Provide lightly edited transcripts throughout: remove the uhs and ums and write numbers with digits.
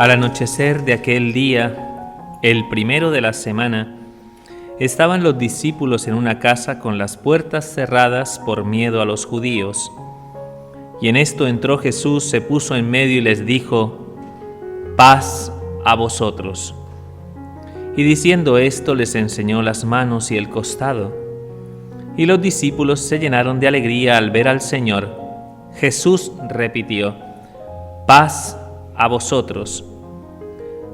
Al anochecer de aquel día, el primero de la semana, estaban los discípulos en una casa con las puertas cerradas por miedo a los judíos. Y en esto entró Jesús, se puso en medio y les dijo: «Paz a vosotros». Y diciendo esto, les enseñó las manos y el costado. Y los discípulos se llenaron de alegría al ver al Señor. Jesús repitió: «Paz a vosotros.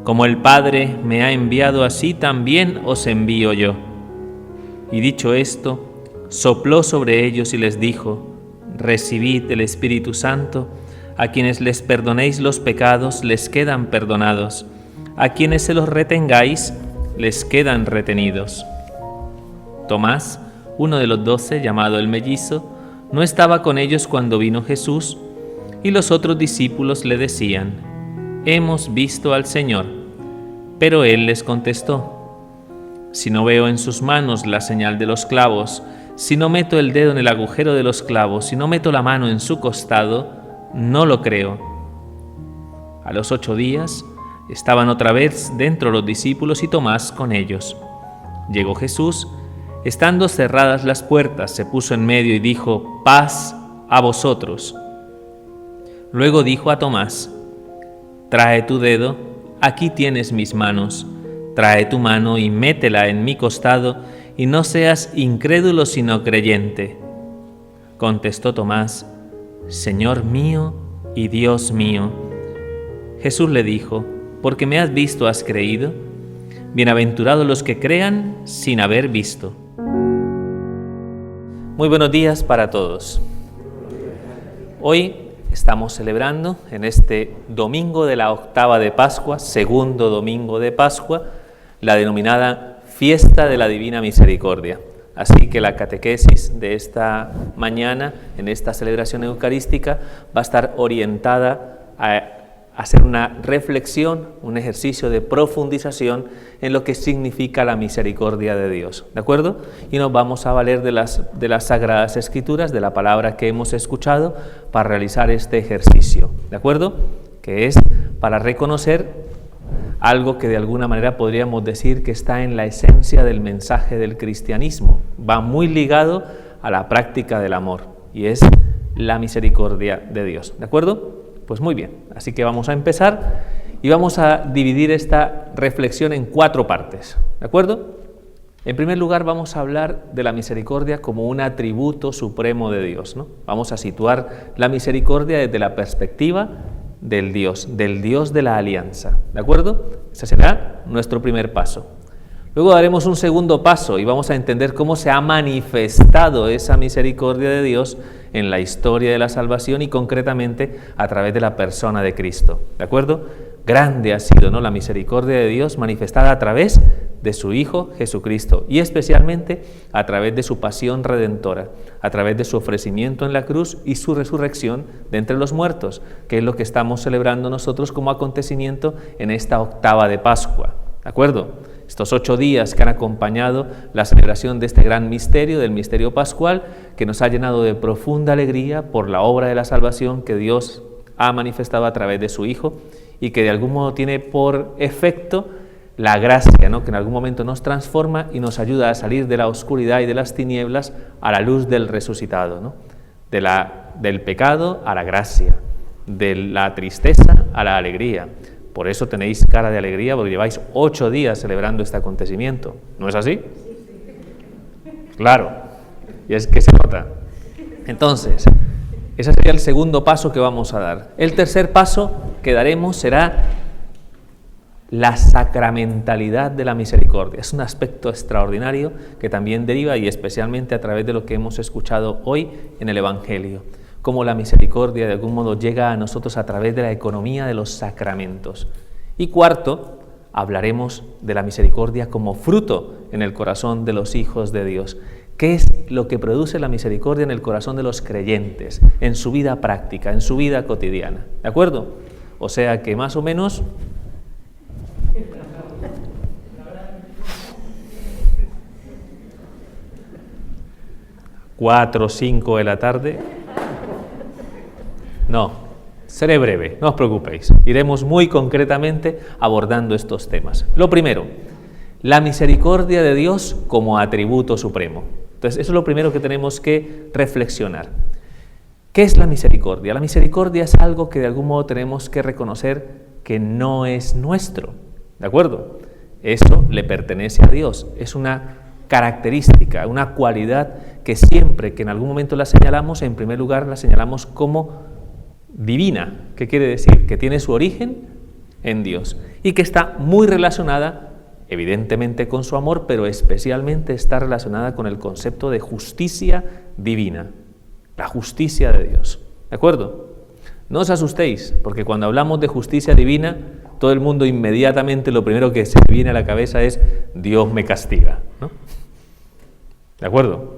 Como el Padre me ha enviado, así también os envío yo». Y dicho esto, sopló sobre ellos y les dijo: «Recibid el Espíritu Santo. A quienes les perdonéis los pecados, les quedan perdonados. A quienes se los retengáis, les quedan retenidos». Tomás, uno de los 12, llamado el mellizo, no estaba con ellos cuando vino Jesús, y los otros discípulos le decían: «Hemos visto al Señor». Pero él les contestó: «Si no veo en sus manos la señal de los clavos, si no meto el dedo en el agujero de los clavos, si no meto la mano en su costado, no lo creo». A los 8 días estaban otra vez dentro los discípulos y Tomás con ellos. Llegó Jesús, estando cerradas las puertas, se puso en medio y dijo: «Paz a vosotros». Luego dijo a Tomás: «Trae tu dedo, aquí tienes mis manos. Trae tu mano y métela en mi costado, y no seas incrédulo sino creyente». Contestó Tomás: «Señor mío y Dios mío». Jesús le dijo: «Porque me has visto, has creído. Bienaventurados los que crean sin haber visto». Muy buenos días para todos. Hoy estamos celebrando en este domingo de la octava de Pascua, segundo domingo de Pascua, la denominada Fiesta de la Divina Misericordia. Así que la catequesis de esta mañana, en esta celebración eucarística, va a estar orientada a hacer una reflexión, un ejercicio de profundización en lo que significa la misericordia de Dios, ¿de acuerdo? Y nos vamos a valer de las Sagradas Escrituras, de la palabra que hemos escuchado, para realizar este ejercicio, ¿de acuerdo? Que es para reconocer algo que de alguna manera podríamos decir que está en la esencia del mensaje del cristianismo. Va muy ligado a la práctica del amor, y es la misericordia de Dios, ¿de acuerdo? Pues muy bien, así que vamos a empezar y vamos a dividir esta reflexión en 4 partes, ¿de acuerdo? En primer lugar, vamos a hablar de la misericordia como un atributo supremo de Dios, ¿no? Vamos a situar la misericordia desde la perspectiva del Dios de la alianza, ¿de acuerdo? Ese será nuestro primer paso. Luego daremos un segundo paso y vamos a entender cómo se ha manifestado esa misericordia de Dios en la historia de la salvación y concretamente a través de la persona de Cristo, ¿de acuerdo? Grande ha sido, ¿no?, la misericordia de Dios manifestada a través de su Hijo Jesucristo y especialmente a través de su pasión redentora, a través de su ofrecimiento en la cruz y su resurrección de entre los muertos, que es lo que estamos celebrando nosotros como acontecimiento en esta octava de Pascua, ¿de acuerdo? Estos 8 días que han acompañado la celebración de este gran misterio, del misterio pascual, que nos ha llenado de profunda alegría por la obra de la salvación que Dios ha manifestado a través de su Hijo y que de algún modo tiene por efecto la gracia, ¿no?, que en algún momento nos transforma y nos ayuda a salir de la oscuridad y de las tinieblas a la luz del resucitado, ¿no?, del pecado a la gracia, de la tristeza a la alegría. Por eso tenéis cara de alegría, porque lleváis 8 días celebrando este acontecimiento. ¿No es así? Claro, y es que se nota. Entonces, ese sería el segundo paso que vamos a dar. El tercer paso que daremos será la sacramentalidad de la misericordia. Es un aspecto extraordinario que también deriva, y especialmente a través de lo que hemos escuchado hoy en el Evangelio, cómo la misericordia de algún modo llega a nosotros a través de la economía de los sacramentos. Y cuarto, hablaremos de la misericordia como fruto en el corazón de los hijos de Dios. ¿Qué es lo que produce la misericordia en el corazón de los creyentes, en su vida práctica, en su vida cotidiana? ¿De acuerdo? O sea que más o menos 4 o 5 de la tarde. No, seré breve, no os preocupéis. iremos muy concretamente abordando estos temas. Lo primero, la misericordia de Dios como atributo supremo. Entonces, eso es lo primero que tenemos que reflexionar. ¿Qué es la misericordia? La misericordia es algo que de algún modo tenemos que reconocer que no es nuestro, ¿de acuerdo? Eso le pertenece a Dios, es una característica, una cualidad que siempre que en algún momento la señalamos, en primer lugar la señalamos como divina. ¿Qué quiere decir? Que tiene su origen en Dios y que está muy relacionada, evidentemente, con su amor, pero especialmente está relacionada con el concepto de justicia divina, la justicia de Dios, ¿de acuerdo? No os asustéis, porque cuando hablamos de justicia divina, todo el mundo inmediatamente lo primero que se viene a la cabeza es Dios me castiga, ¿no? ¿De acuerdo?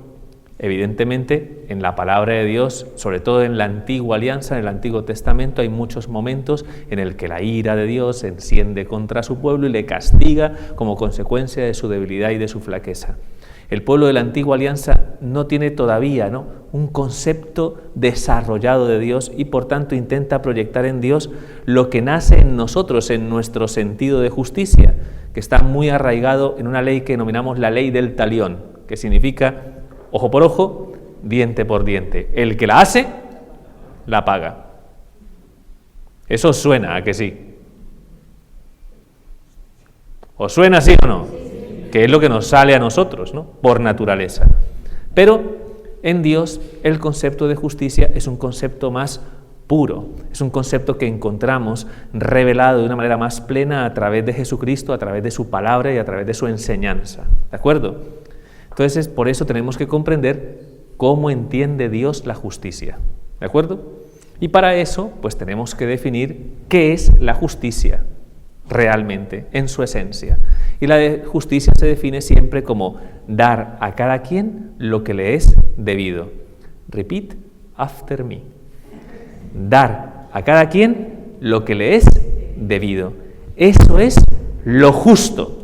Evidentemente, en la palabra de Dios, sobre todo en la antigua alianza, en el Antiguo Testamento, hay muchos momentos en el que la ira de Dios se enciende contra su pueblo y le castiga como consecuencia de su debilidad y de su flaqueza. El pueblo de la antigua alianza no tiene todavía, ¿no?, un concepto desarrollado de Dios y por tanto intenta proyectar en Dios lo que nace en nosotros, en nuestro sentido de justicia, que está muy arraigado en una ley que denominamos la ley del talión, que significa ojo por ojo, diente por diente. El que la hace, la paga. Eso suena a que sí. ¿Os suena así o no? Que es lo que nos sale a nosotros, ¿no?, por naturaleza. Pero en Dios el concepto de justicia es un concepto más puro, es un concepto que encontramos revelado de una manera más plena a través de Jesucristo, a través de su palabra y a través de su enseñanza, ¿de acuerdo? Entonces, por eso tenemos que comprender cómo entiende Dios la justicia, ¿de acuerdo? Y para eso, pues tenemos que definir qué es la justicia realmente, en su esencia. Y la justicia se define siempre como dar a cada quien lo que le es debido. Repeat after me. Dar a cada quien lo que le es debido. Eso es lo justo,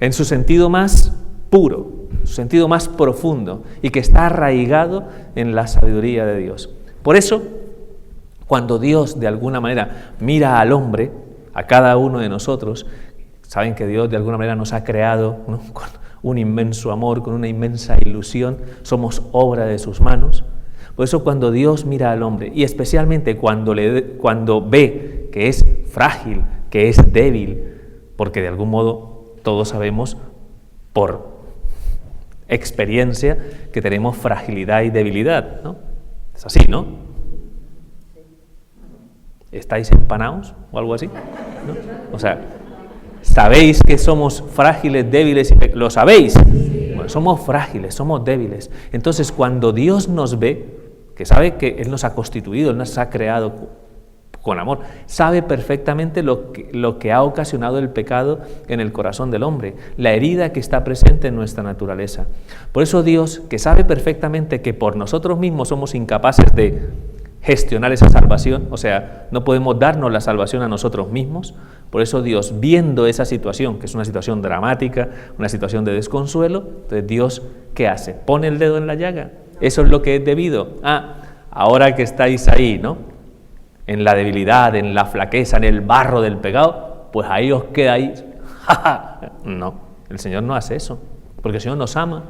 en su sentido más puro, en su sentido más profundo, y que está arraigado en la sabiduría de Dios. Por eso, cuando Dios de alguna manera mira al hombre, a cada uno de nosotros, saben que Dios de alguna manera nos ha creado, ¿no?, con un inmenso amor, con una inmensa ilusión, somos obra de sus manos. Por eso cuando Dios mira al hombre, y especialmente cuando ve que es frágil, que es débil, porque de algún modo todos sabemos por experiencia que tenemos fragilidad y debilidad, ¿no? Es así, ¿no? ¿Estáis empanados o algo así? ¿No? O sea, ¿sabéis que somos frágiles, débiles? ¿Lo sabéis? Bueno, somos frágiles, somos débiles. Entonces, cuando Dios nos ve, que sabe que Él nos ha constituido, Él nos ha creado con amor, sabe perfectamente lo que ha ocasionado el pecado en el corazón del hombre, la herida que está presente en nuestra naturaleza. Por eso Dios, que sabe perfectamente que por nosotros mismos somos incapaces de gestionar esa salvación, o sea, no podemos darnos la salvación a nosotros mismos, por eso Dios, viendo esa situación, que es una situación dramática, una situación de desconsuelo, entonces Dios, ¿qué hace? Pone el dedo en la llaga. Eso es lo que es debido. Ahora que estáis ahí, ¿no?, en la debilidad, en la flaqueza, en el barro del pecado, pues ahí os quedáis. No, el Señor no hace eso, porque el Señor nos ama,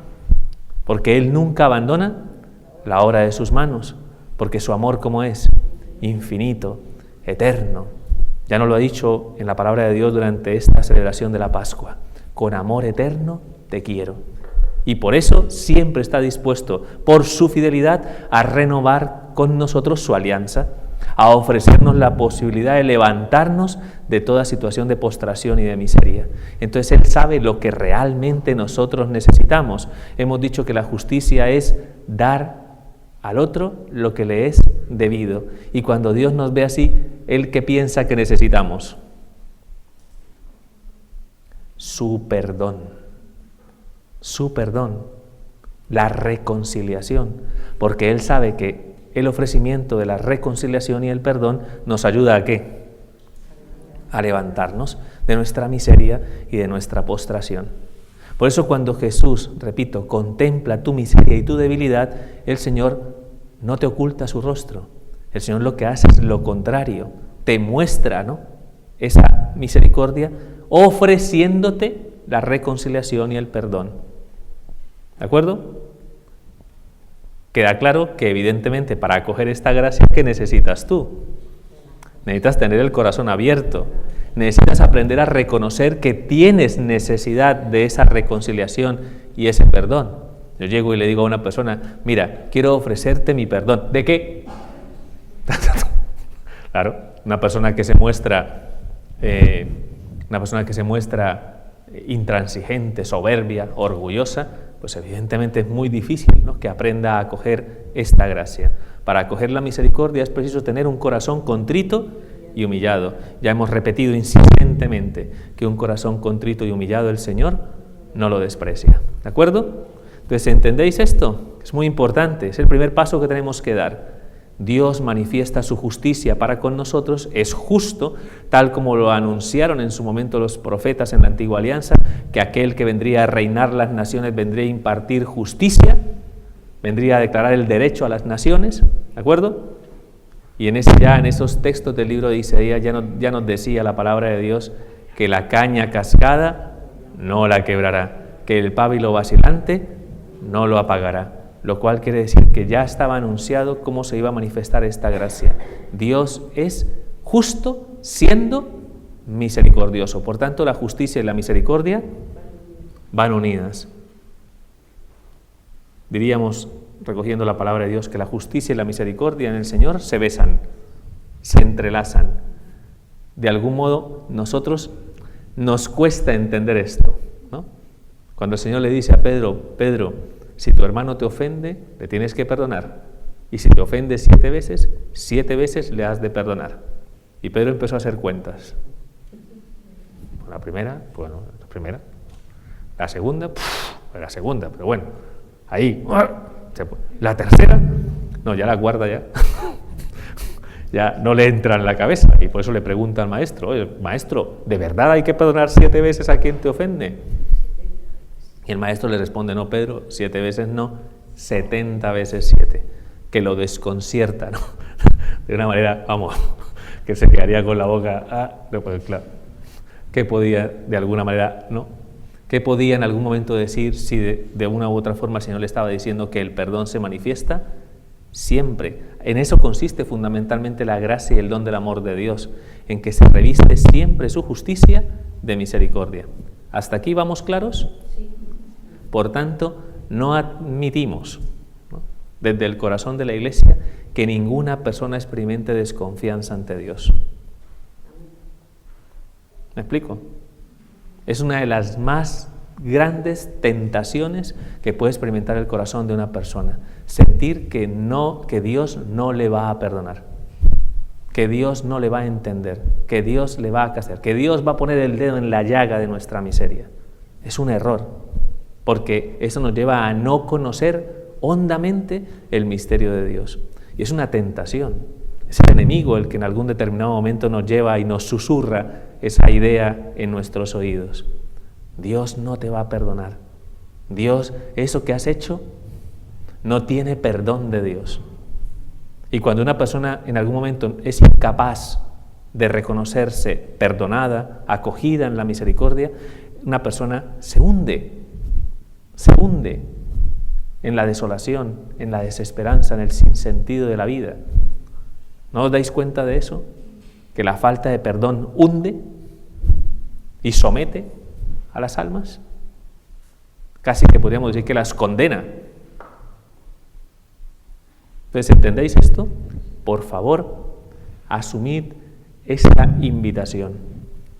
porque Él nunca abandona la obra de sus manos, porque su amor, ¿cómo es? Infinito, eterno. Ya nos lo ha dicho en la palabra de Dios durante esta celebración de la Pascua. Con amor eterno te quiero. Y por eso siempre está dispuesto, por su fidelidad, a renovar con nosotros su alianza, a ofrecernos la posibilidad de levantarnos de toda situación de postración y de miseria. Entonces Él sabe lo que realmente nosotros necesitamos. Hemos dicho que la justicia es dar al otro lo que le es debido. Y cuando Dios nos ve así, ¿Él qué piensa que necesitamos? Su perdón, la reconciliación, porque Él sabe que el ofrecimiento de la reconciliación y el perdón nos ayuda ¿a qué? A levantarnos de nuestra miseria y de nuestra postración. Por eso cuando Jesús, repito, contempla tu miseria y tu debilidad, el Señor no te oculta su rostro. El Señor lo que hace es lo contrario, te muestra, ¿no?, esa misericordia ofreciéndote la reconciliación y el perdón. ¿De acuerdo? Queda claro que evidentemente para acoger esta gracia, ¿qué necesitas tú? Necesitas tener el corazón abierto, necesitas aprender a reconocer que tienes necesidad de esa reconciliación y ese perdón. Yo llego y le digo a una persona, mira, quiero ofrecerte mi perdón. ¿De qué? Claro, una persona que se muestra intransigente, soberbia, orgullosa, pues evidentemente es muy difícil, ¿no?, que aprenda a acoger esta gracia. Para acoger la misericordia es preciso tener un corazón contrito y humillado. Ya hemos repetido insistentemente que un corazón contrito y humillado el Señor no lo desprecia. ¿De acuerdo? Entonces, ¿entendéis esto? Es muy importante, es el primer paso que tenemos que dar. Dios manifiesta su justicia para con nosotros, es justo, tal como lo anunciaron en su momento los profetas en la Antigua Alianza, que aquel que vendría a reinar las naciones vendría a impartir justicia, vendría a declarar el derecho a las naciones, ¿de acuerdo? Y en esos textos del libro de Isaías ya nos decía la palabra de Dios que la caña cascada no la quebrará, que el pábilo vacilante no lo apagará. Lo cual quiere decir que ya estaba anunciado cómo se iba a manifestar esta gracia. Dios es justo siendo misericordioso. Por tanto, la justicia y la misericordia van unidas. Diríamos, recogiendo la palabra de Dios, que la justicia y la misericordia en el Señor se besan, se entrelazan. De algún modo, nosotros nos cuesta entender esto, ¿no? Cuando el Señor le dice a Pedro, Pedro, si tu hermano te ofende, le tienes que perdonar. Y si te ofende 7 veces le has de perdonar. Y Pedro empezó a hacer cuentas. La primera. La segunda, pero bueno, ahí. La tercera, no, ya la cuarta ya. Ya no le entra en la cabeza. Y por eso le pregunta al maestro, oye, maestro, ¿de verdad hay que perdonar 7 veces a quien te ofende? Y el maestro le responde, no, Pedro, 7 veces no, 70 veces 7, que lo desconcierta, ¿no? De una manera, vamos, que se quedaría con la boca, no, pues claro, ¿qué podía de alguna manera, no? ¿Qué podía en algún momento decir si de una u otra forma el Señor le estaba diciendo que el perdón se manifiesta siempre? En eso consiste fundamentalmente la gracia y el don del amor de Dios, en que se reviste siempre su justicia de misericordia. ¿Hasta aquí vamos claros? Sí. Por tanto, no admitimos, ¿no?, desde el corazón de la Iglesia, que ninguna persona experimente desconfianza ante Dios. ¿Me explico? Es una de las más grandes tentaciones que puede experimentar el corazón de una persona. Sentir que Dios no le va a perdonar, que Dios no le va a entender, que Dios le va a castigar, que Dios va a poner el dedo en la llaga de nuestra miseria. Es un error, porque eso nos lleva a no conocer hondamente el misterio de Dios. Y es una tentación. Es el enemigo el que en algún determinado momento nos lleva y nos susurra esa idea en nuestros oídos. Dios no te va a perdonar. Dios, eso que has hecho, no tiene perdón de Dios. Y cuando una persona en algún momento es incapaz de reconocerse perdonada, acogida en la misericordia, una persona se hunde en la desolación, en la desesperanza, en el sinsentido de la vida. ¿No os dais cuenta de eso? Que la falta de perdón hunde y somete a las almas. Casi que podríamos decir que las condena. Entonces, ¿entendéis esto? Por favor, asumid esta invitación.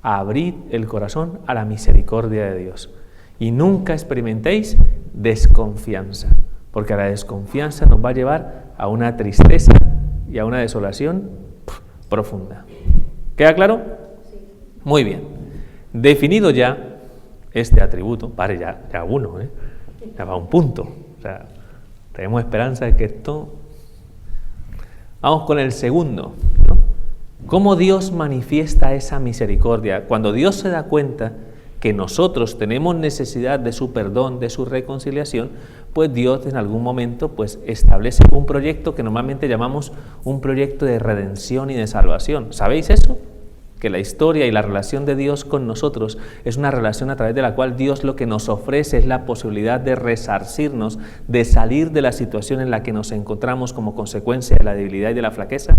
Abrid el corazón a la misericordia de Dios. Y nunca experimentéis desconfianza, porque la desconfianza nos va a llevar a una tristeza y a una desolación profunda. ¿Queda claro? Sí. Muy bien. Definido ya este atributo, vale, ya uno, ya va un punto. O sea, tenemos esperanza de que esto... Vamos con el segundo, ¿no? ¿Cómo Dios manifiesta esa misericordia? Cuando Dios se da cuenta que nosotros tenemos necesidad de su perdón, de su reconciliación, pues Dios en algún momento pues establece un proyecto que normalmente llamamos un proyecto de redención y de salvación. ¿Sabéis eso? Que la historia y la relación de Dios con nosotros es una relación a través de la cual Dios lo que nos ofrece es la posibilidad de resarcirnos, de salir de la situación en la que nos encontramos como consecuencia de la debilidad y de la flaqueza.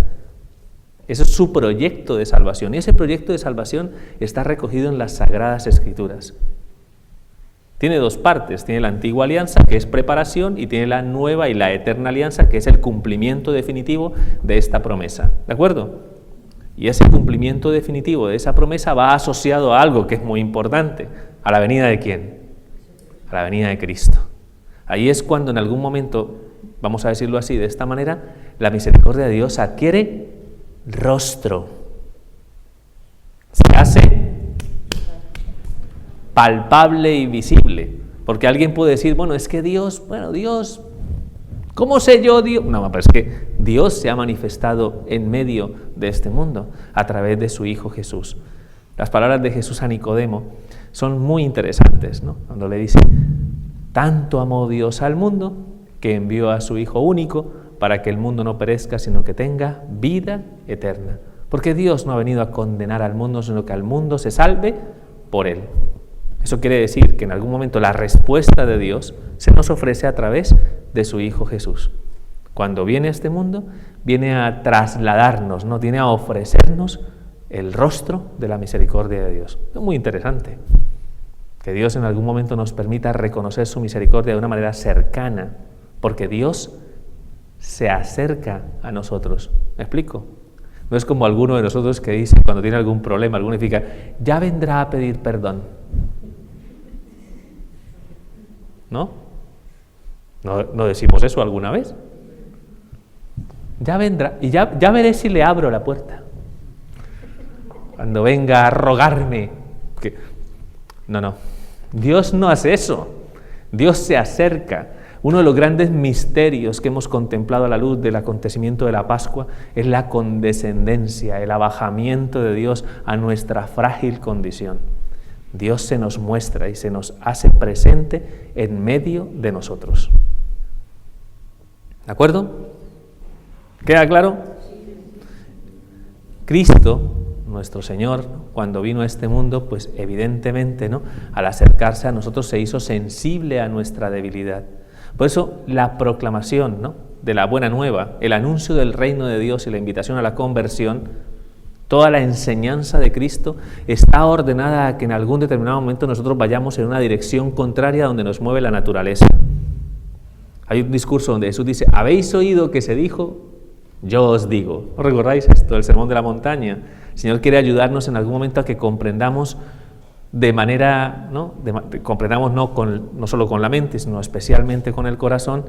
Ese es su proyecto de salvación, y ese proyecto de salvación está recogido en las Sagradas Escrituras. Tiene dos partes, tiene la antigua alianza, que es preparación, y tiene la nueva y la eterna alianza, que es el cumplimiento definitivo de esta promesa. ¿De acuerdo? Y ese cumplimiento definitivo de esa promesa va asociado a algo que es muy importante. ¿A la venida de quién? A la venida de Cristo. Ahí es cuando en algún momento, vamos a decirlo así, de esta manera, la misericordia de Dios adquiere rostro, se hace palpable y visible, porque alguien puede decir, bueno, es que Dios, ¿cómo sé yo Dios? No, pero es que Dios se ha manifestado en medio de este mundo a través de su Hijo Jesús. Las palabras de Jesús a Nicodemo son muy interesantes, ¿no? Cuando le dice, tanto amó Dios al mundo que envió a su Hijo único para que el mundo no perezca, sino que tenga vida eterna. Porque Dios no ha venido a condenar al mundo, sino que al mundo se salve por Él. Eso quiere decir que en algún momento la respuesta de Dios se nos ofrece a través de su Hijo Jesús. Cuando viene a este mundo, viene a trasladarnos, ¿no? Viene a ofrecernos el rostro de la misericordia de Dios. Es muy interesante que Dios en algún momento nos permita reconocer su misericordia de una manera cercana, porque Dios se acerca a nosotros. ¿Me explico? No es como alguno de nosotros que dice cuando tiene algún problema, alguno significa, ya vendrá a pedir perdón. ¿No? ¿No decimos eso alguna vez? Ya vendrá, y ya veré si le abro la puerta. Cuando venga a rogarme. No. Dios no hace eso. Dios se acerca. Uno de los grandes misterios que hemos contemplado a la luz del acontecimiento de la Pascua es la condescendencia, el abajamiento de Dios a nuestra frágil condición. Dios se nos muestra y se nos hace presente en medio de nosotros. ¿De acuerdo? ¿Queda claro? Cristo, nuestro Señor, cuando vino a este mundo, pues evidentemente, ¿no?, al acercarse a nosotros se hizo sensible a nuestra debilidad. Por eso la proclamación, ¿no?, de la buena nueva, el anuncio del reino de Dios y la invitación a la conversión, toda la enseñanza de Cristo está ordenada a que en algún determinado momento nosotros vayamos en una dirección contraria a donde nos mueve la naturaleza. Hay un discurso donde Jesús dice, ¿habéis oído que se dijo? Yo os digo. ¿No recordáis esto, el Sermón de la Montaña? El Señor quiere ayudarnos en algún momento a que comprendamos de manera, comprendamos no solo con la mente, sino especialmente con el corazón,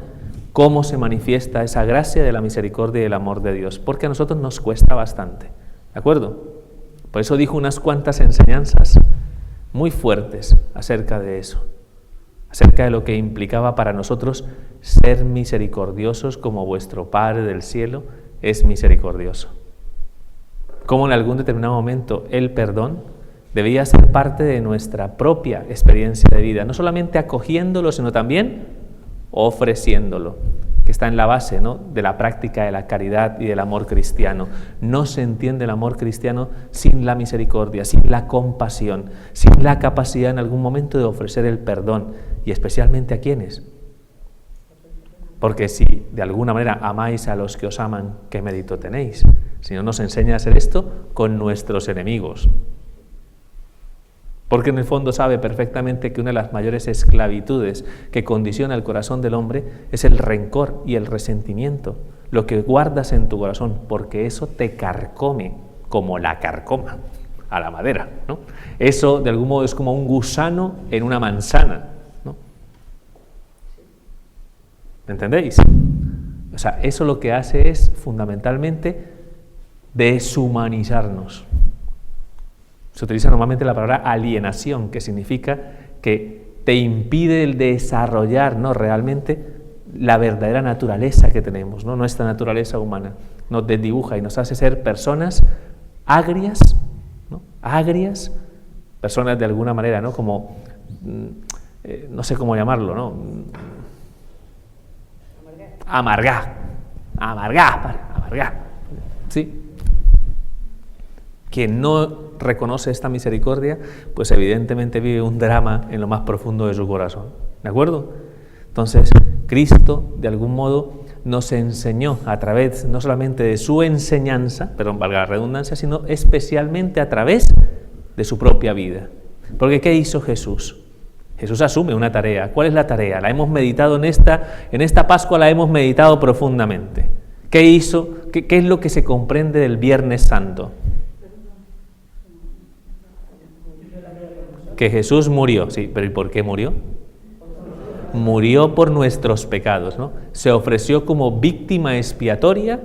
cómo se manifiesta esa gracia de la misericordia y el amor de Dios, porque a nosotros nos cuesta bastante, ¿de acuerdo? Por eso dijo unas cuantas enseñanzas muy fuertes acerca de eso, acerca de lo que implicaba para nosotros ser misericordiosos como vuestro Padre del cielo es misericordioso. Cómo en algún determinado momento el perdón debía ser parte de nuestra propia experiencia de vida, no solamente acogiéndolo, sino también ofreciéndolo, que está en la base, ¿no?, de la práctica de la caridad y del amor cristiano. No se entiende el amor cristiano sin la misericordia, sin la compasión, sin la capacidad en algún momento de ofrecer el perdón, y especialmente a ¿quiénes? Porque si de alguna manera amáis a los que os aman, ¿qué mérito tenéis? El Señor nos enseña a hacer esto con nuestros enemigos. Porque en el fondo sabe perfectamente que una de las mayores esclavitudes que condiciona el corazón del hombre es el rencor y el resentimiento, lo que guardas en tu corazón, porque eso te carcome como la carcoma a la madera, ¿no? Eso de algún modo es como un gusano en una manzana, ¿no? ¿Me entendéis? O sea, eso lo que hace es fundamentalmente deshumanizarnos. Se utiliza normalmente la palabra alienación, que significa que te impide el desarrollar, ¿no?, realmente la verdadera naturaleza que tenemos, ¿no?, nuestra naturaleza humana. Nos desdibuja y nos hace ser personas agrias, ¿no?, agrias, personas de alguna manera, ¿no? Como, no sé cómo llamarlo, ¿no? Amargar, ¿sí? Quien no reconoce esta misericordia, pues evidentemente vive un drama en lo más profundo de su corazón, ¿de acuerdo? Entonces, Cristo, de algún modo, nos enseñó a través no solamente de su enseñanza, perdón, valga la redundancia, sino especialmente a través de su propia vida. Porque ¿qué hizo Jesús? Jesús asume una tarea. ¿Cuál es la tarea? La hemos meditado en esta Pascua, la hemos meditado profundamente. ¿Qué hizo? ¿Qué es lo que se comprende del Viernes Santo? Que Jesús murió, sí, pero ¿y por qué murió? Murió por nuestros pecados, ¿no? Se ofreció como víctima expiatoria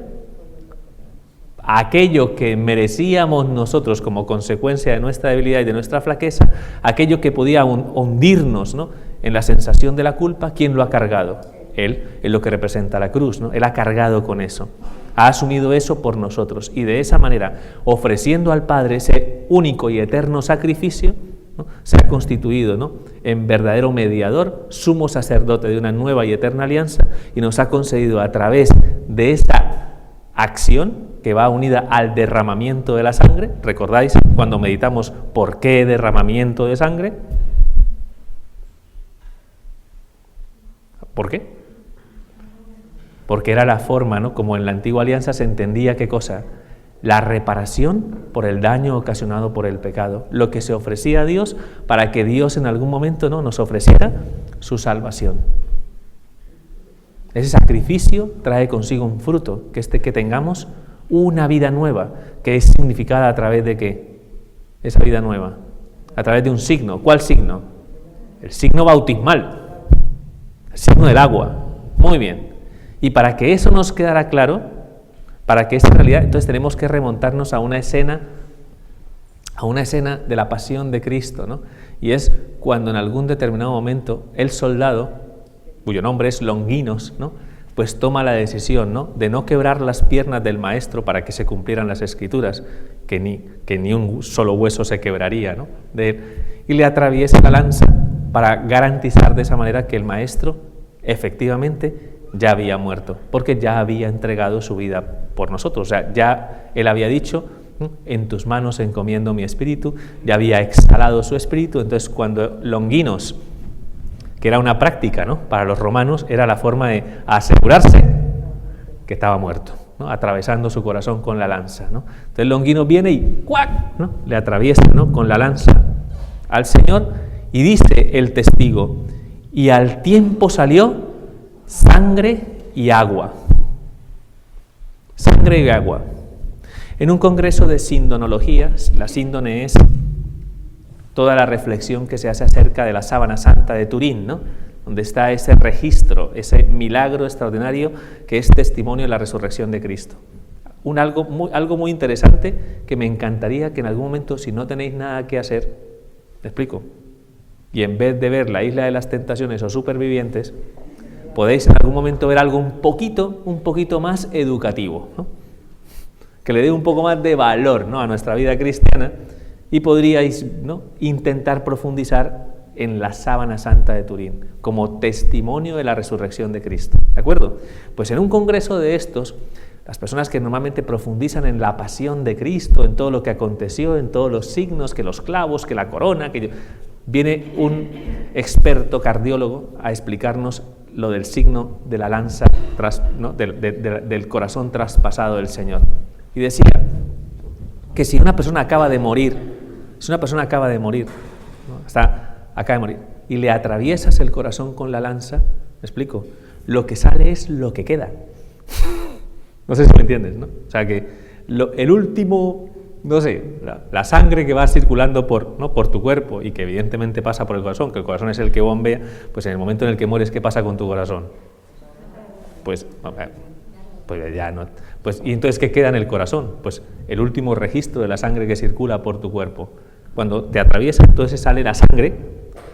a aquello que merecíamos nosotros como consecuencia de nuestra debilidad y de nuestra flaqueza, aquello que podía hundirnos, ¿no? En la sensación de la culpa. ¿Quién lo ha cargado? Él es lo que representa la cruz, ¿no? Él ha cargado con eso, ha asumido eso por nosotros, y de esa manera, ofreciendo al Padre ese único y eterno sacrificio, ¿no? Se ha constituido, ¿no? En verdadero mediador, sumo sacerdote de una nueva y eterna alianza, y nos ha concedido a través de esta acción que va unida al derramamiento de la sangre. ¿Recordáis cuando meditamos por qué derramamiento de sangre? ¿Por qué? Porque era la forma, ¿no? Como en la antigua alianza se entendía, ¿qué cosa? La reparación por el daño ocasionado por el pecado, lo que se ofrecía a Dios para que Dios en algún momento, ¿no? Nos ofreciera su salvación. Ese sacrificio trae consigo un fruto, que que tengamos una vida nueva, que es significada a través de ¿qué? Esa vida nueva, a través de un signo. ¿Cuál signo? El signo bautismal, el signo del agua. Muy bien. Y para que eso nos quedara claro, para que esta realidad, entonces tenemos que remontarnos a una escena de la pasión de Cristo, ¿no? Y es cuando en algún determinado momento el soldado, cuyo nombre es Longinos, ¿no? Pues toma la decisión, ¿no? De no quebrar las piernas del maestro para que se cumplieran las escrituras, que ni un solo hueso se quebraría, ¿no? De él, y le atraviesa la lanza para garantizar de esa manera que el maestro efectivamente ya había muerto, porque ya había entregado su vida por nosotros. O sea, ya él había dicho, en tus manos encomiendo mi espíritu, ya había exhalado su espíritu. Entonces, cuando Longinos, que era una práctica, ¿no? Para los romanos, era la forma de asegurarse que estaba muerto, ¿no? Atravesando su corazón con la lanza, ¿no? Entonces Longinos viene y ¡cuac!, ¿no? Le atraviesa, ¿no? Con la lanza al Señor, y dice el testigo, y al tiempo salió sangre y agua. Sangre y agua. En un congreso de sindonología, la síndone es toda la reflexión que se hace acerca de la sábana santa de Turín, ¿no? Donde está ese registro, ese milagro extraordinario que es testimonio de la resurrección de Cristo. Algo muy interesante que me encantaría que en algún momento, si no tenéis nada que hacer, ¿me explico? Y en vez de ver la Isla de las Tentaciones o Supervivientes, podéis en algún momento ver algo un poquito más educativo, ¿no? Que le dé un poco más de valor, ¿no? A nuestra vida cristiana, y podríais, ¿no? Intentar profundizar en la sábana santa de Turín como testimonio de la resurrección de Cristo, ¿de acuerdo? Pues en un congreso de estos, las personas que normalmente profundizan en la pasión de Cristo, en todo lo que aconteció, en todos los signos, que los clavos, que la corona, viene un experto cardiólogo a explicarnos lo del signo de la lanza, ¿no? del corazón traspasado del Señor. Y decía que si una persona acaba de morir, ¿no? acaba de morir, y le atraviesas el corazón con la lanza, ¿me explico? Lo que sale es lo que queda. No sé si me entiendes, ¿no? O sea que el último, no sé, la sangre que va circulando por tu cuerpo y que evidentemente pasa por el corazón, que el corazón es el que bombea, pues en el momento en el que mueres, ¿qué pasa con tu corazón? Pues ya no. Pues, ¿y entonces qué queda en el corazón? Pues el último registro de la sangre que circula por tu cuerpo. Cuando te atraviesa, entonces sale la sangre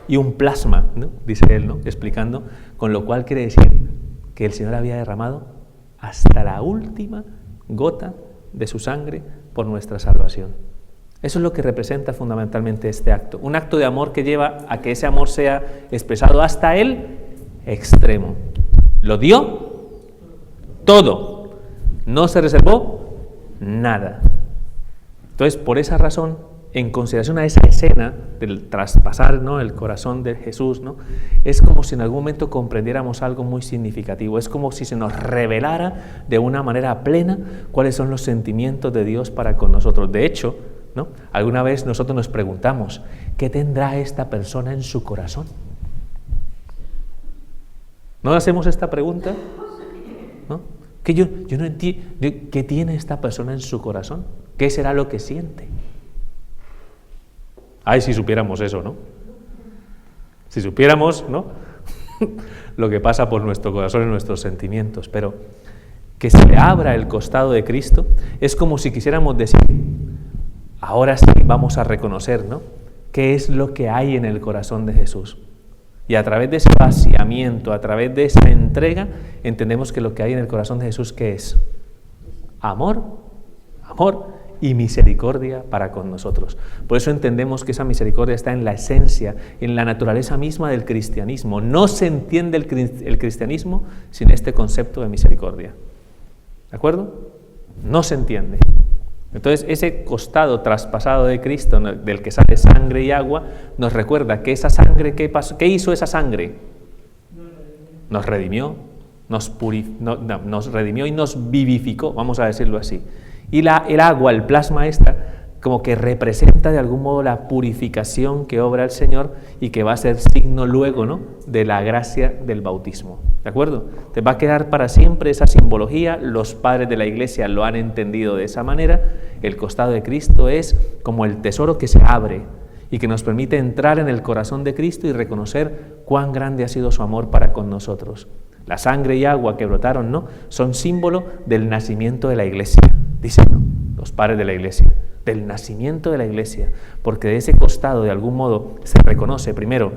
y un plasma, ¿no? Dice él, ¿no? Explicando, con lo cual quiere decir que el Señor había derramado hasta la última gota de su sangre por nuestra salvación. Eso es lo que representa fundamentalmente este acto. Un acto de amor que lleva a que ese amor sea expresado hasta el extremo. Lo dio todo. No se reservó nada. Entonces, por esa razón, en consideración a esa escena del traspasar, ¿no?, el corazón de Jesús, ¿no?, es como si en algún momento comprendiéramos algo muy significativo. Es como si se nos revelara de una manera plena cuáles son los sentimientos de Dios para con nosotros. De hecho, ¿no?, alguna vez nosotros nos preguntamos, ¿qué tendrá esta persona en su corazón? ¿No hacemos esta pregunta? ¿No? Que yo no entiendo, ¿qué tiene esta persona en su corazón? ¿Qué será lo que siente? Ay, si supiéramos eso, ¿no? Si supiéramos, ¿no?, lo que pasa por nuestro corazón y nuestros sentimientos. Pero que se le abra el costado de Cristo es como si quisiéramos decir, ahora sí vamos a reconocer, ¿no?, qué es lo que hay en el corazón de Jesús. Y a través de ese vaciamiento, a través de esa entrega, entendemos que lo que hay en el corazón de Jesús, ¿qué es? Amor y misericordia para con nosotros. Por eso entendemos que esa misericordia está en la esencia, en la naturaleza misma del cristianismo. No se entiende el cristianismo sin este concepto de misericordia. ¿De acuerdo? No se entiende. Entonces, ese costado traspasado de Cristo, del que sale sangre y agua, nos recuerda que esa sangre, ¿qué hizo esa sangre? Nos redimió, nos redimió y nos vivificó, vamos a decirlo así. Y el agua, el plasma como que representa de algún modo la purificación que obra el Señor y que va a ser signo luego, ¿no?, de la gracia del bautismo. ¿De acuerdo? Te va a quedar para siempre esa simbología. Los padres de la Iglesia lo han entendido de esa manera. El costado de Cristo es como el tesoro que se abre y que nos permite entrar en el corazón de Cristo y reconocer cuán grande ha sido su amor para con nosotros. La sangre y agua que brotaron, ¿no?, son símbolo del nacimiento de la Iglesia, dicen, ¿no?, los padres de la Iglesia, del nacimiento de la Iglesia, porque de ese costado de algún modo se reconoce primero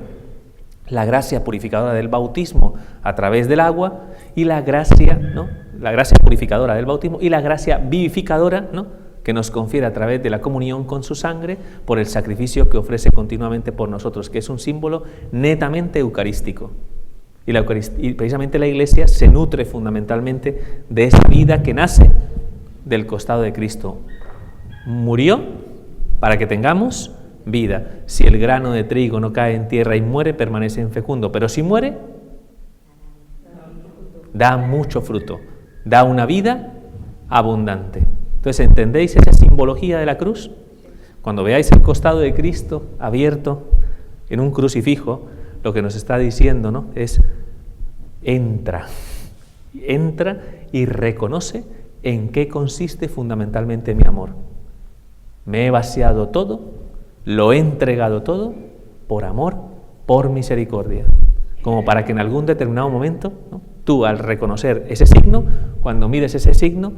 la gracia purificadora del bautismo a través del agua y la gracia, ¿no?, la gracia purificadora del bautismo y la gracia vivificadora, ¿no?, que nos confiere a través de la comunión con su sangre por el sacrificio que ofrece continuamente por nosotros, que es un símbolo netamente eucarístico. Y precisamente la Iglesia se nutre fundamentalmente de esa vida que nace del costado de Cristo. Murió para que tengamos vida. Si el grano de trigo no cae en tierra y muere, permanece infecundo, pero si muere, da mucho fruto, da una vida abundante. Entonces, ¿entendéis esa simbología de la cruz? Cuando veáis el costado de Cristo abierto en un crucifijo, lo que nos está diciendo, ¿no?, es entra y reconoce en qué consiste fundamentalmente mi amor. Me he vaciado todo, lo he entregado todo por amor, por misericordia, como para que en algún determinado momento, ¿no?, tú, al reconocer ese signo, cuando mires ese signo,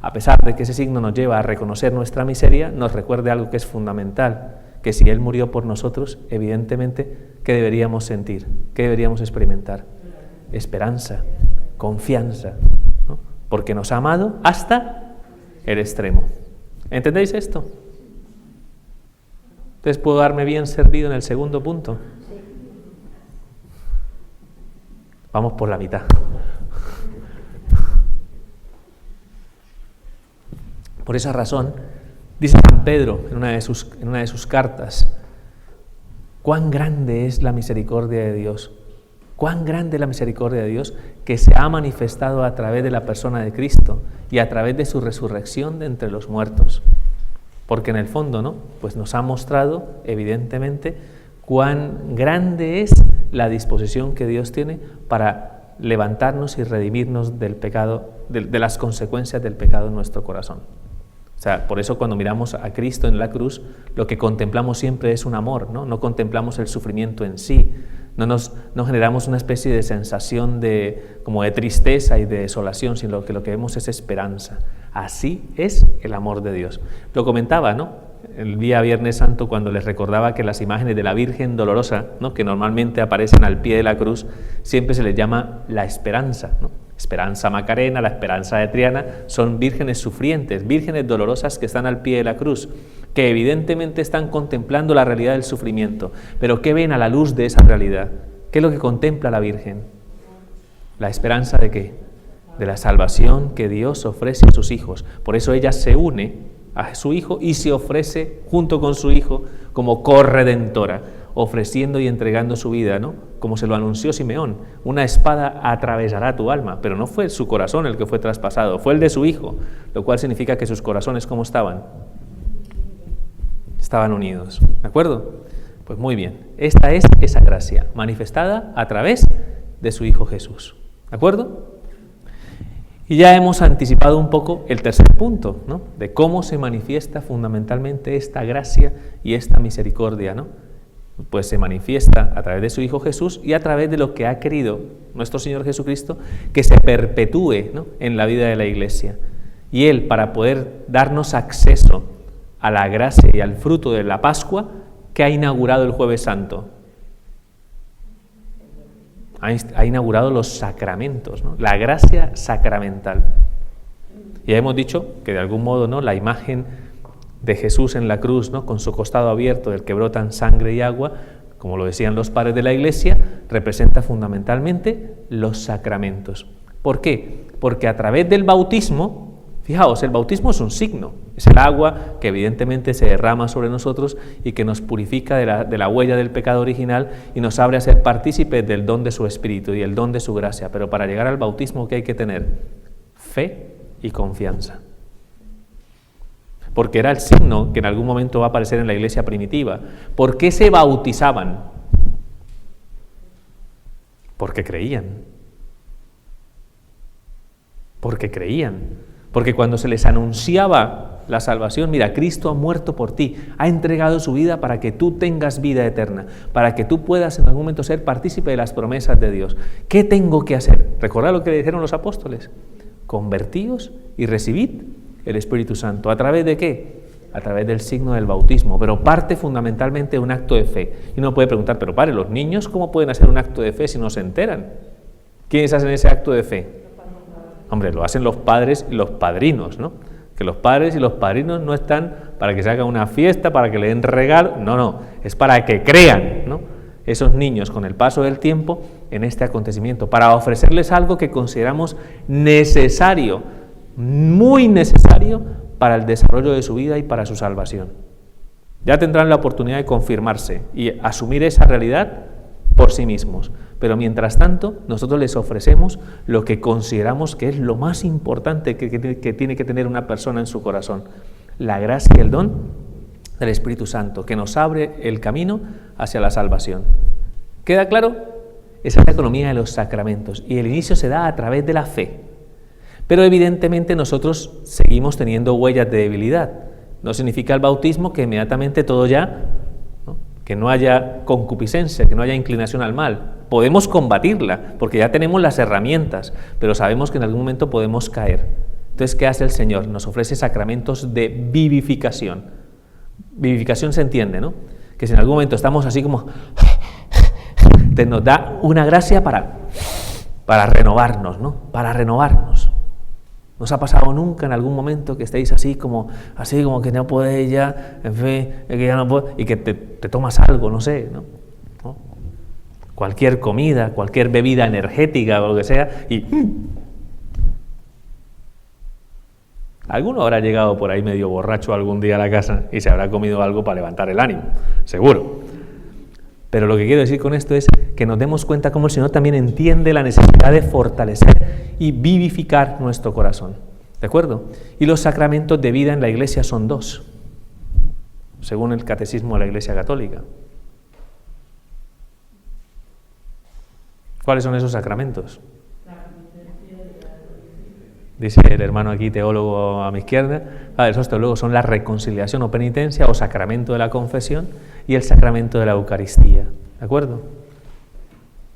a pesar de que ese signo nos lleva a reconocer nuestra miseria, nos recuerde algo que es fundamental, que si Él murió por nosotros, evidentemente, ¿qué deberíamos sentir? ¿Qué deberíamos experimentar? Esperanza, confianza, ¿no?, porque nos ha amado hasta el extremo. ¿Entendéis esto? Entonces, ¿puedo darme bien servido en el segundo punto? Vamos por la mitad. Por esa razón, dice San Pedro en una de sus cartas, cuán grande es la misericordia de Dios, cuán grande es la misericordia de Dios que se ha manifestado a través de la persona de Cristo y a través de su resurrección de entre los muertos. Porque en el fondo, ¿no?, pues nos ha mostrado, evidentemente, cuán grande es la disposición que Dios tiene para levantarnos y redimirnos del pecado, de las consecuencias del pecado en nuestro corazón. O sea, por eso cuando miramos a Cristo en la cruz, lo que contemplamos siempre es un amor, ¿no? No contemplamos el sufrimiento en sí, no generamos una especie de sensación como de tristeza y de desolación, sino que lo que vemos es esperanza. Así es el amor de Dios. Lo comentaba, ¿no?, el día Viernes Santo, cuando les recordaba que las imágenes de la Virgen Dolorosa, ¿no?, que normalmente aparecen al pie de la cruz, siempre se les llama la esperanza, ¿no? Esperanza Macarena, la Esperanza de Triana, son vírgenes sufrientes, vírgenes dolorosas que están al pie de la cruz. que evidentemente están contemplando la realidad del sufrimiento, pero ¿qué ven a la luz de esa realidad? ¿Qué es lo que contempla la Virgen? La esperanza de ¿qué? De la salvación que Dios ofrece a sus hijos. Por eso ella se une a su hijo y se ofrece junto con su hijo como corredentora, ofreciendo y entregando su vida, ¿no? Como se lo anunció Simeón, una espada atravesará tu alma, pero no fue su corazón el que fue traspasado, fue el de su hijo, lo cual significa que sus corazones, ¿cómo estaban? Estaban unidos, ¿de acuerdo? Pues muy bien, esta es esa gracia manifestada a través de su Hijo Jesús, ¿de acuerdo? Y ya hemos anticipado un poco el tercer punto, ¿no? De cómo se manifiesta fundamentalmente esta gracia y esta misericordia, ¿no? Pues se manifiesta a través de su Hijo Jesús y a través de lo que ha querido nuestro Señor Jesucristo que se perpetúe, ¿no? En la vida de la Iglesia. Y Él, para poder darnos acceso a la gracia y al fruto de la Pascua, que ha inaugurado el Jueves Santo. Ha inaugurado los sacramentos, ¿no? La gracia sacramental. Ya hemos dicho que de algún modo, ¿no? La imagen de Jesús en la cruz, ¿no? Con su costado abierto del que brotan sangre y agua, como lo decían los padres de la Iglesia, representa fundamentalmente los sacramentos. ¿Por qué? Porque a través del bautismo, fijaos, el bautismo es un signo, es el agua que evidentemente se derrama sobre nosotros y que nos purifica de la huella del pecado original y nos abre a ser partícipes del don de su Espíritu y el don de su gracia. Pero para llegar al bautismo, ¿qué hay que tener? Fe y confianza. Porque era el signo que en algún momento va a aparecer en la iglesia primitiva. ¿Por qué se bautizaban? Porque creían. Porque creían. Porque cuando se les anunciaba la salvación, mira, Cristo ha muerto por ti, ha entregado su vida para que tú tengas vida eterna, para que tú puedas en algún momento ser partícipe de las promesas de Dios. ¿Qué tengo que hacer? ¿Recordad lo que le dijeron los apóstoles? Convertíos y recibid el Espíritu Santo. ¿A través de qué? A través del signo del bautismo, pero parte fundamentalmente de un acto de fe. Y uno puede preguntar, pero padre, ¿los niños cómo pueden hacer un acto de fe si no se enteran? ¿Quiénes hacen ese acto de fe? Hombre, lo hacen los padres y los padrinos, ¿no? Que los padres y los padrinos no están para que se haga una fiesta, para que le den regalo, no, es para que crean, ¿no? Esos niños con el paso del tiempo en este acontecimiento, para ofrecerles algo que consideramos necesario, muy necesario para el desarrollo de su vida y para su salvación. Ya tendrán la oportunidad de confirmarse y asumir esa realidad por sí mismos. Pero mientras tanto, nosotros les ofrecemos lo que consideramos que es lo más importante que tiene que tener una persona en su corazón: la gracia y el don del Espíritu Santo, que nos abre el camino hacia la salvación. ¿Queda claro? Esa es la economía de los sacramentos, y el inicio se da a través de la fe. Pero evidentemente nosotros seguimos teniendo huellas de debilidad. No significa el bautismo que inmediatamente todo ya, ¿no? Que no haya concupiscencia, que no haya inclinación al mal. Podemos combatirla, porque ya tenemos las herramientas, pero sabemos que en algún momento podemos caer. Entonces, ¿qué hace el Señor? Nos ofrece sacramentos de vivificación. Vivificación se entiende, ¿no? Que si en algún momento estamos así como... nos da una gracia para renovarnos, ¿no? Para renovarnos. ¿Nos ha pasado nunca en algún momento que estéis así como que no podéis ya, en fin, que ya no puedo, y que te tomas algo, no sé, ¿no? Cualquier comida, cualquier bebida energética o lo que sea, y alguno habrá llegado por ahí medio borracho algún día a la casa y se habrá comido algo para levantar el ánimo, seguro. Pero lo que quiero decir con esto es que nos demos cuenta cómo el Señor también entiende la necesidad de fortalecer y vivificar nuestro corazón. ¿De acuerdo? Y los sacramentos de vida en la Iglesia son 2, según el Catecismo de la Iglesia Católica. ¿Cuáles son esos sacramentos? Dice el hermano aquí, teólogo a mi izquierda. Esos teólogos son la reconciliación o penitencia o sacramento de la confesión y el sacramento de la Eucaristía. ¿De acuerdo?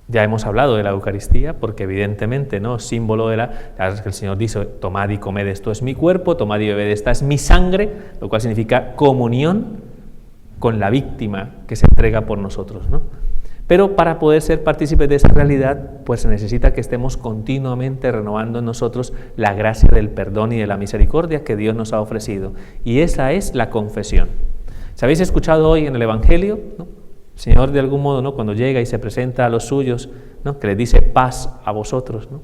Ya hemos hablado de la Eucaristía porque evidentemente, ¿no? Símbolo de que el Señor dice: tomad y comed, esto es mi cuerpo, tomad y bebed, esta es mi sangre, lo cual significa comunión con la víctima que se entrega por nosotros, ¿no? Pero para poder ser partícipes de esa realidad, pues se necesita que estemos continuamente renovando en nosotros la gracia del perdón y de la misericordia que Dios nos ha ofrecido. Y esa es la confesión. ¿Se habéis escuchado hoy en el Evangelio, ¿no? El Señor de algún modo, ¿no? Cuando llega y se presenta a los suyos, ¿no? Que les dice paz a vosotros, ¿no?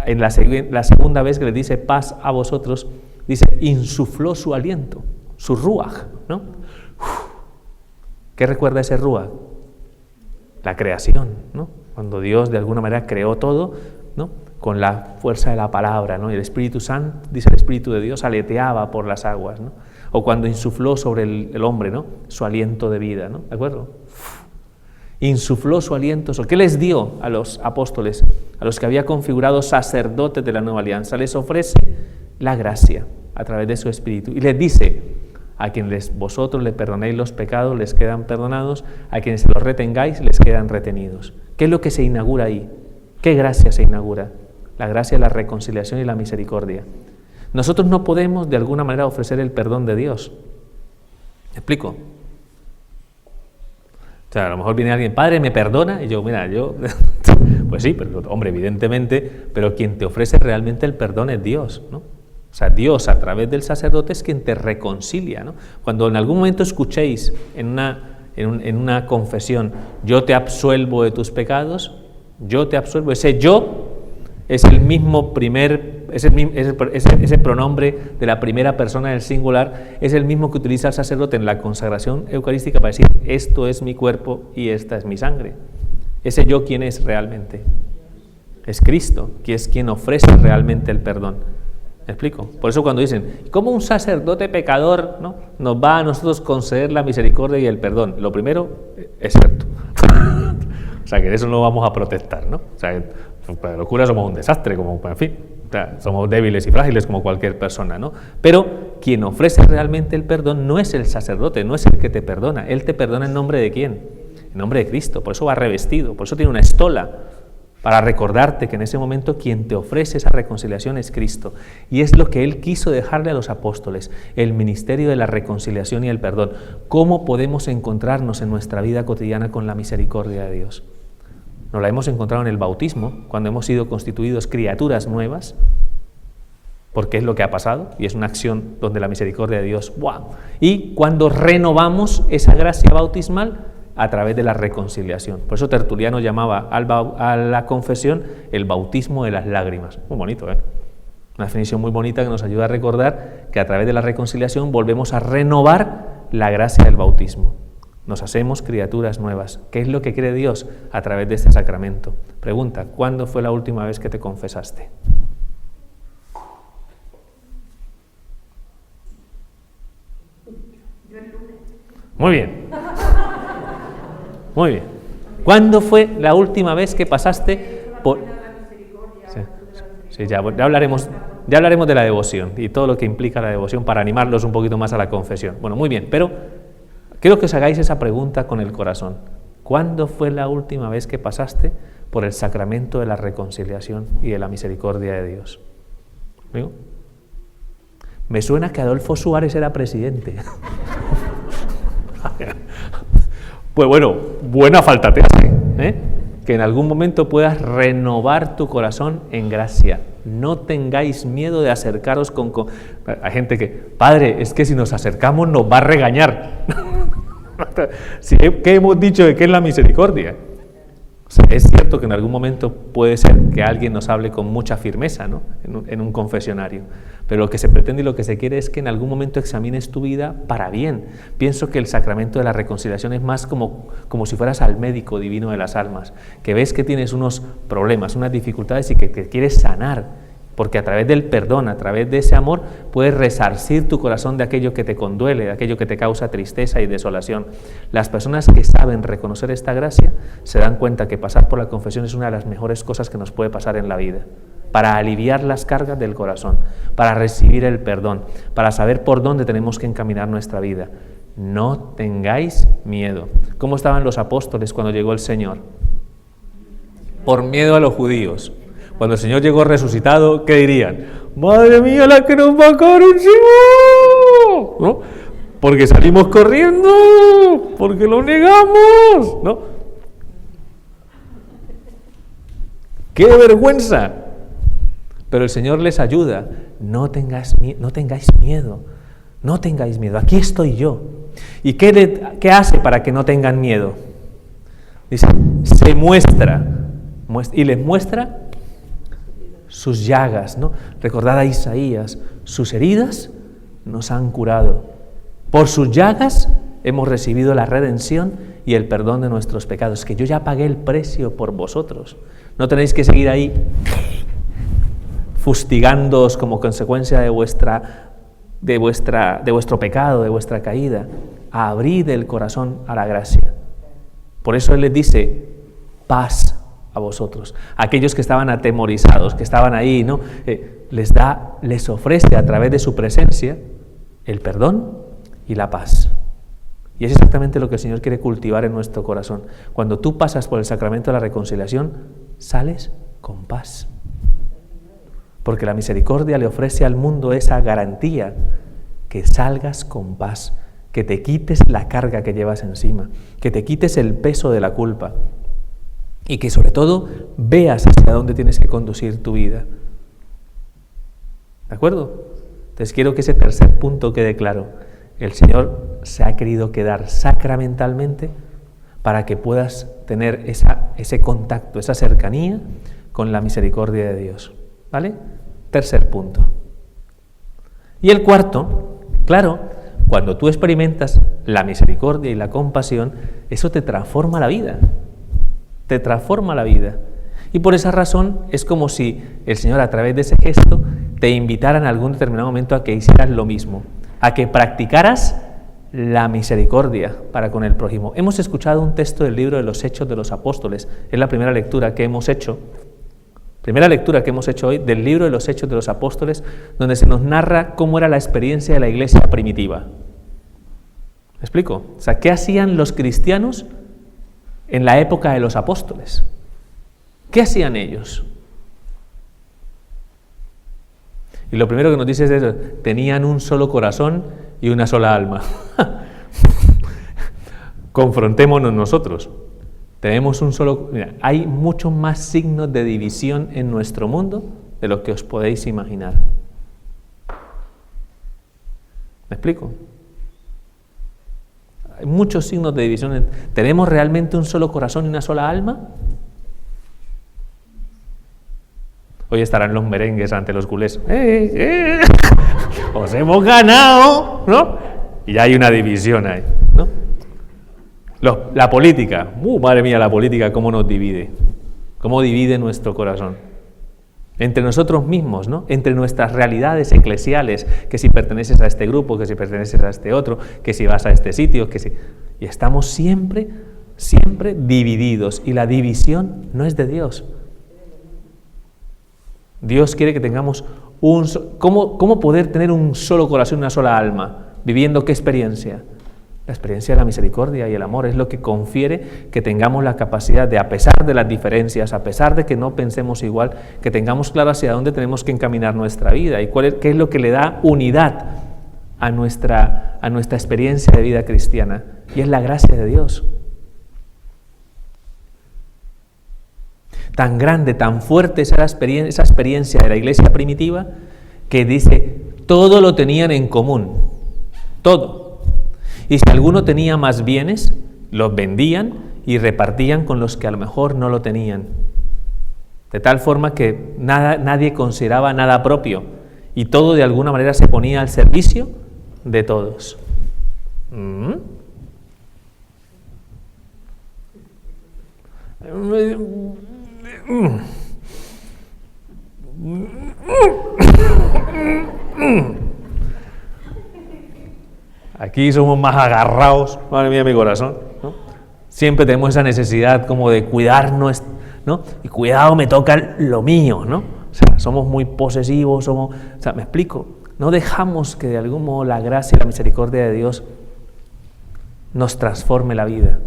En la segunda vez que les dice paz a vosotros, dice insufló su aliento, su ruaj, ¿no? ¿Qué recuerda ese ruaj? La creación, ¿no? Cuando Dios de alguna manera creó todo, ¿no? Con la fuerza de la palabra, ¿no? Y el Espíritu Santo, dice el Espíritu de Dios, aleteaba por las aguas, ¿no? O cuando insufló sobre el hombre, ¿no? Su aliento de vida, ¿no? ¿De acuerdo? Insufló su aliento. ¿Qué les dio a los apóstoles, a los que había configurado sacerdotes de la nueva alianza? Les ofrece la gracia a través de su Espíritu. Y les dice, a quienes vosotros le perdonéis los pecados, les quedan perdonados, a quienes se los retengáis, les quedan retenidos. ¿Qué es lo que se inaugura ahí? ¿Qué gracia se inaugura? La gracia de la reconciliación y la misericordia. Nosotros no podemos de alguna manera ofrecer el perdón de Dios. ¿Me explico? O sea, a lo mejor viene alguien, Padre, ¿me perdona? Y yo, mira, pues sí, pero hombre, evidentemente, pero quien te ofrece realmente el perdón es Dios, ¿no? O sea, Dios a través del sacerdote es quien te reconcilia, ¿no? Cuando en algún momento escuchéis en una confesión, yo te absuelvo de tus pecados, yo te absuelvo, ese yo es el mismo ese pronombre de la primera persona del singular, es el mismo que utiliza el sacerdote en la consagración eucarística para decir, esto es mi cuerpo y esta es mi sangre. Ese yo, ¿quién es realmente? Es Cristo, que es quien ofrece realmente el perdón. ¿Me explico? Por eso cuando dicen, ¿cómo un sacerdote pecador, ¿no? nos va a nosotros conceder la misericordia y el perdón? Lo primero es cierto. O sea, que de eso no vamos a protestar, ¿no? O sea, para los curas somos un desastre, como, en fin, o sea, somos débiles y frágiles como cualquier persona, ¿no? Pero quien ofrece realmente el perdón no es el sacerdote, no es el que te perdona. Él te perdona en nombre de ¿quién? En nombre de Cristo. Por eso va revestido, por eso tiene una estola, para recordarte que en ese momento quien te ofrece esa reconciliación es Cristo. Y es lo que Él quiso dejarle a los apóstoles, el ministerio de la reconciliación y el perdón. ¿Cómo podemos encontrarnos en nuestra vida cotidiana con la misericordia de Dios? Nos la hemos encontrado en el bautismo, cuando hemos sido constituidos criaturas nuevas, porque es lo que ha pasado, y es una acción donde la misericordia de Dios, ¡wow! Y cuando renovamos esa gracia bautismal, a través de la reconciliación. Por eso Tertuliano llamaba a la confesión el bautismo de las lágrimas. Muy bonito, ¿eh? Una definición muy bonita que nos ayuda a recordar que a través de la reconciliación volvemos a renovar la gracia del bautismo. Nos hacemos criaturas nuevas. ¿Qué es lo que quiere Dios a través de este sacramento? Pregunta, ¿cuándo fue la última vez que te confesaste? Muy bien. Muy bien. ¿Cuándo fue la última vez que pasaste por...? Sí, ya hablaremos de la devoción y todo lo que implica la devoción para animarlos un poquito más a la confesión. Bueno, muy bien, pero quiero que os hagáis esa pregunta con el corazón. ¿Cuándo fue la última vez que pasaste por el sacramento de la reconciliación y de la misericordia de Dios? ¿Amigo? Me suena que Adolfo Suárez era presidente. Pues bueno, buena falta te hace, ¿eh? Que en algún momento puedas renovar tu corazón en gracia. No tengáis miedo de acercaros con... Hay gente que, Padre, es que si nos acercamos nos va a regañar. ¿Qué hemos dicho de qué es la misericordia? O sea, es cierto que en algún momento puede ser que alguien nos hable con mucha firmeza, ¿no? en un confesionario, pero lo que se pretende y lo que se quiere es que en algún momento examines tu vida para bien. Pienso que el sacramento de la reconciliación es más como si fueras al médico divino de las almas, que ves que tienes unos problemas, unas dificultades y que te quieres sanar, porque a través del perdón, a través de ese amor, puedes resarcir tu corazón de aquello que te conduele, de aquello que te causa tristeza y desolación. Las personas que saben reconocer esta gracia se dan cuenta que pasar por la confesión es una de las mejores cosas que nos puede pasar en la vida, para aliviar las cargas del corazón, para recibir el perdón, para saber por dónde tenemos que encaminar nuestra vida. No tengáis miedo. ¿Cómo estaban los apóstoles cuando llegó el Señor? Por miedo a los judíos. Cuando el Señor llegó resucitado, ¿qué dirían? ¡Madre mía, la que nos va a caer encima! ¿No? Porque salimos corriendo, porque lo negamos, ¿no? ¡Qué vergüenza! Pero el Señor les ayuda. No tengáis miedo, no tengáis miedo. Aquí estoy yo. ¿Y qué hace para que no tengan miedo? Dice, se muestra y les muestra sus llagas, ¿no? Recordad a Isaías, sus heridas nos han curado. Por sus llagas hemos recibido la redención y el perdón de nuestros pecados, que yo ya pagué el precio por vosotros. No tenéis que seguir ahí fustigándoos como consecuencia de vuestro pecado, de vuestra caída. Abrid el corazón a la gracia. Por eso Él les dice, paz a vosotros. Aquellos que estaban atemorizados, que estaban ahí, ¿no? Les ofrece a través de su presencia el perdón y la paz. Y es exactamente lo que el Señor quiere cultivar en nuestro corazón. Cuando tú pasas por el sacramento de la reconciliación, sales con paz. Porque la misericordia le ofrece al mundo esa garantía, que salgas con paz, que te quites la carga que llevas encima, que te quites el peso de la culpa y que sobre todo veas hacia dónde tienes que conducir tu vida. ¿De acuerdo? Entonces quiero que ese tercer punto quede claro. El Señor se ha querido quedar sacramentalmente para que puedas tener ese contacto, esa cercanía con la misericordia de Dios. ¿Vale? Tercer punto. Y el cuarto, claro, cuando tú experimentas la misericordia y la compasión, eso te transforma la vida. Te transforma la vida. Y por esa razón es como si el Señor, a través de ese gesto, te invitara en algún determinado momento a que hicieras lo mismo, a que practicaras la misericordia para con el prójimo. Hemos escuchado un texto del libro de los Hechos de los Apóstoles. Es la primera lectura que hemos hecho. Primera lectura que hemos hecho hoy del libro de los Hechos de los Apóstoles, donde se nos narra cómo era la experiencia de la iglesia primitiva. ¿Me explico? O sea, ¿qué hacían los cristianos en la época de los apóstoles? ¿Qué hacían ellos? Y lo primero que nos dice es eso: tenían un solo corazón y una sola alma. Confrontémonos nosotros. Tenemos un solo... Mira, hay muchos más signos de división en nuestro mundo de lo que os podéis imaginar. ¿Me explico? Hay muchos signos de división. ¿Tenemos realmente un solo corazón y una sola alma? Hoy estarán los merengues ante los culés. ¡Os hemos ganado! ¿No? Y ya hay una división ahí, ¿no? La política. Madre mía, la política, cómo nos divide. Cómo divide nuestro corazón. Entre nosotros mismos, ¿no? Entre nuestras realidades eclesiales, que si perteneces a este grupo, que si perteneces a este otro, que si vas a este sitio, que si... Y estamos siempre divididos. Y la división no es de Dios. Dios quiere que tengamos ¿Cómo poder tener un solo corazón y una sola alma? ¿Viviendo qué experiencia? La experiencia de la misericordia y el amor es lo que confiere que tengamos la capacidad de, a pesar de las diferencias, a pesar de que no pensemos igual, que tengamos claro hacia dónde tenemos que encaminar nuestra vida y qué es lo que le da unidad a nuestra experiencia de vida cristiana. Y es la gracia de Dios. Tan grande, tan fuerte esa experiencia de la iglesia primitiva, que dice, todo lo tenían en común, todo. Y si alguno tenía más bienes, los vendían y repartían con los que a lo mejor no lo tenían. De tal forma que nadie consideraba nada propio y todo de alguna manera se ponía al servicio de todos. Aquí somos más agarrados, madre mía, mi corazón, ¿no? Siempre tenemos esa necesidad como de cuidarnos, ¿no? Y cuidado, me toca lo mío, ¿no? O sea, somos muy posesivos, me explico, no dejamos que de algún modo la gracia y la misericordia de Dios nos transforme la vida.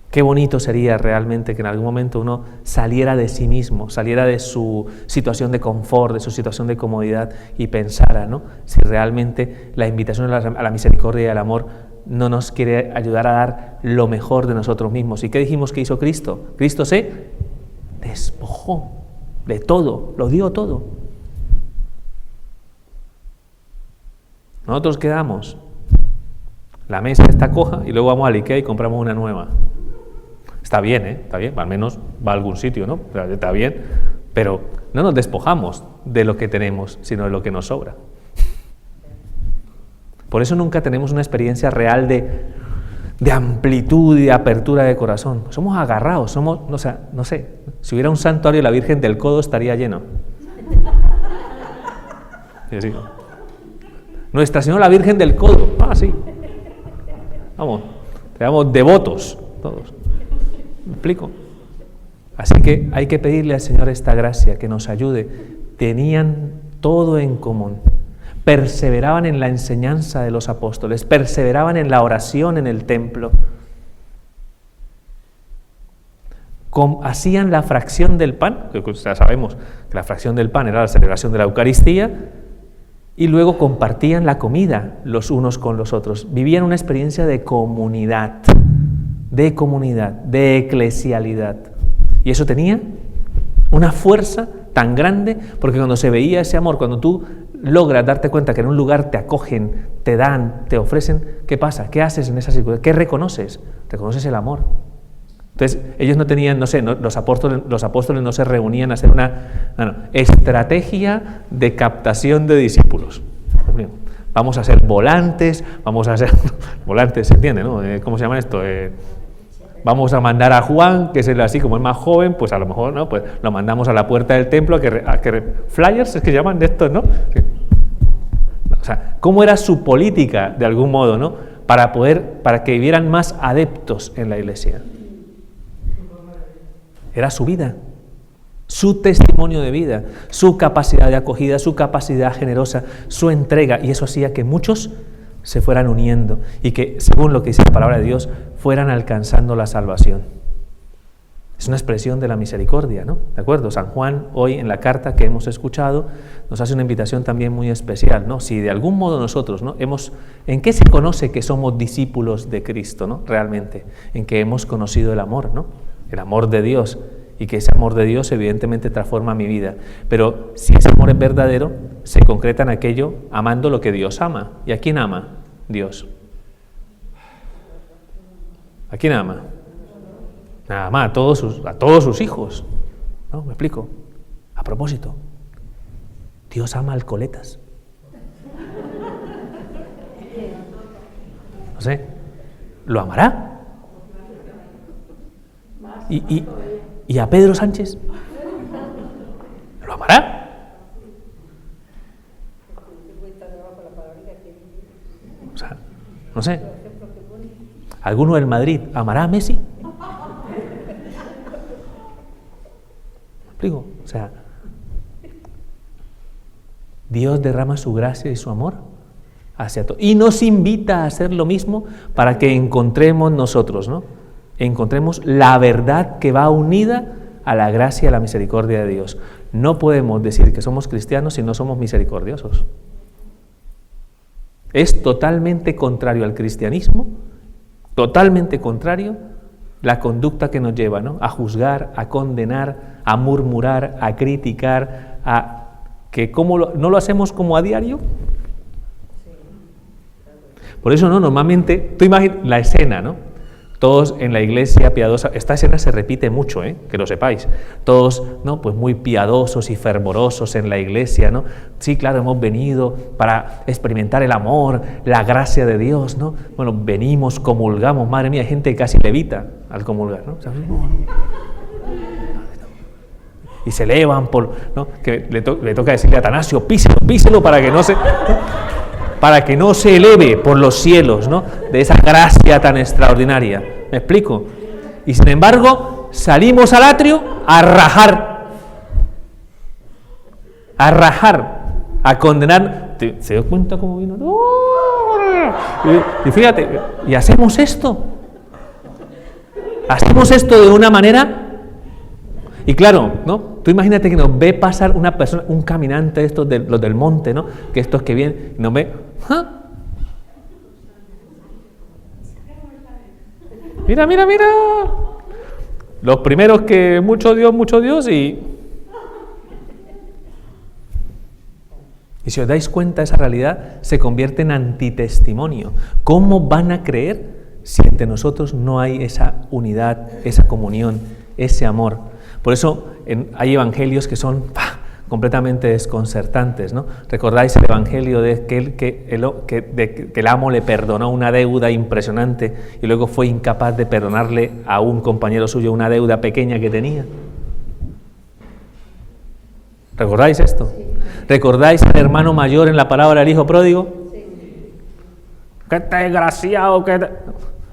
Qué bonito sería realmente que en algún momento uno saliera de sí mismo, saliera de su situación de confort, de su situación de comodidad y pensara, ¿no? Si realmente la invitación a la misericordia y al amor no nos quiere ayudar a dar lo mejor de nosotros mismos. ¿Y qué dijimos que hizo Cristo? Cristo se despojó de todo, lo dio todo. Nosotros quedamos La mesa está coja y luego vamos al IKEA y compramos una nueva. Está bien, está bien, al menos va a algún sitio, ¿no? O sea, está bien, pero no nos despojamos de lo que tenemos, sino de lo que nos sobra. Por eso nunca tenemos una experiencia real de amplitud y de apertura de corazón. Somos agarrados, o sea, no sé, si hubiera un santuario de la Virgen del Codo estaría lleno. Sí. Nuestra Señora la Virgen del Codo, sí. Vamos, seamos devotos todos. ¿Me explico? Así que hay que pedirle al Señor esta gracia, que nos ayude. Tenían todo en común. Perseveraban en la enseñanza de los apóstoles, perseveraban en la oración en el templo. Hacían la fracción del pan, que ya sabemos que la fracción del pan era la celebración de la Eucaristía, y luego compartían la comida los unos con los otros. Vivían una experiencia de comunidad, de eclesialidad. Y eso tenía una fuerza tan grande, porque cuando se veía ese amor, cuando tú logras darte cuenta que en un lugar te acogen, te dan, te ofrecen, ¿qué pasa? ¿Qué haces en esa circunstancia? ¿Qué reconoces? Reconoces el amor. Entonces, ellos no tenían, los apóstoles no se reunían a hacer una estrategia de captación de discípulos. Vamos a ser volantes, volantes, ¿se entiende, no? ¿Cómo se llama esto? Vamos a mandar a Juan, que es el así como el más joven, pues a lo mejor, ¿no? Pues lo mandamos a la puerta del templo a que flyers, es que llaman de estos, ¿no? O sea, ¿cómo era su política, de algún modo, ¿no? Para que vivieran más adeptos en la iglesia. Era su vida, su testimonio de vida, su capacidad de acogida, su capacidad generosa, su entrega, y eso hacía que muchos se fueran uniendo y que, según lo que dice la palabra de Dios, fueran alcanzando la salvación. Es una expresión de la misericordia, ¿no? ¿De acuerdo? San Juan, hoy en la carta que hemos escuchado, nos hace una invitación también muy especial, ¿no? Si de algún modo nosotros, ¿no? ¿En qué se conoce que somos discípulos de Cristo, ¿no? Realmente, en que hemos conocido el amor, ¿no? El amor de Dios, y que ese amor de Dios evidentemente transforma mi vida. Pero si ese amor es verdadero, se concreta en aquello amando lo que Dios ama. ¿Y a quién ama? Dios. ¿A quién ama? Ama a todos sus hijos. ¿No? ¿Me explico? A propósito, Dios ama alcoletas. No sé, ¿lo amará? ¿Y a Pedro Sánchez? ¿Lo amará? O sea, no sé. ¿Alguno del Madrid amará a Messi? ¿Me explico? O sea, Dios derrama su gracia y su amor hacia todos. Y nos invita a hacer lo mismo para que encontremos nosotros, ¿no? Encontremos la verdad que va unida a la gracia y a la misericordia de Dios. No podemos decir que somos cristianos si no somos misericordiosos. Es totalmente contrario al cristianismo, totalmente contrario la conducta que nos lleva, ¿no? A juzgar, a condenar, a murmurar, a criticar, ¿no lo hacemos como a diario? Por eso, ¿no? Normalmente, tú imaginas la escena, ¿no? Todos en la iglesia piadosa, esta escena se repite mucho, que lo sepáis, todos, ¿no? Pues muy piadosos y fervorosos en la iglesia, ¿no? Sí, claro, hemos venido para experimentar el amor, la gracia de Dios, ¿no? Bueno, venimos, comulgamos, madre mía, hay gente que casi levita al comulgar, ¿no? Y se elevan ¿no? Que le toca decirle a Atanasio, píselo para que no se... para que no se eleve por los cielos, ¿no? De esa gracia tan extraordinaria. ¿Me explico? Y sin embargo, salimos al atrio a rajar, a condenar. ¿Se dio cuenta cómo vino? Y fíjate, y hacemos esto de una manera. Y claro, ¿no? Tú imagínate que nos ve pasar una persona, un caminante de estos, los del monte, ¿no? Que estos que vienen, nos ve, Mira. Los primeros que mucho Dios, y Y si os dais cuenta, esa realidad se convierte en antitestimonio. ¿Cómo van a creer si entre nosotros no hay esa unidad, esa comunión, ese amor? Por eso hay evangelios que son completamente desconcertantes, ¿no? ¿Recordáis el evangelio de que el amo le perdonó una deuda impresionante y luego fue incapaz de perdonarle a un compañero suyo una deuda pequeña que tenía? ¿Recordáis esto? ¿Recordáis al hermano mayor en la parábola del hijo pródigo? ¡Qué desgraciado!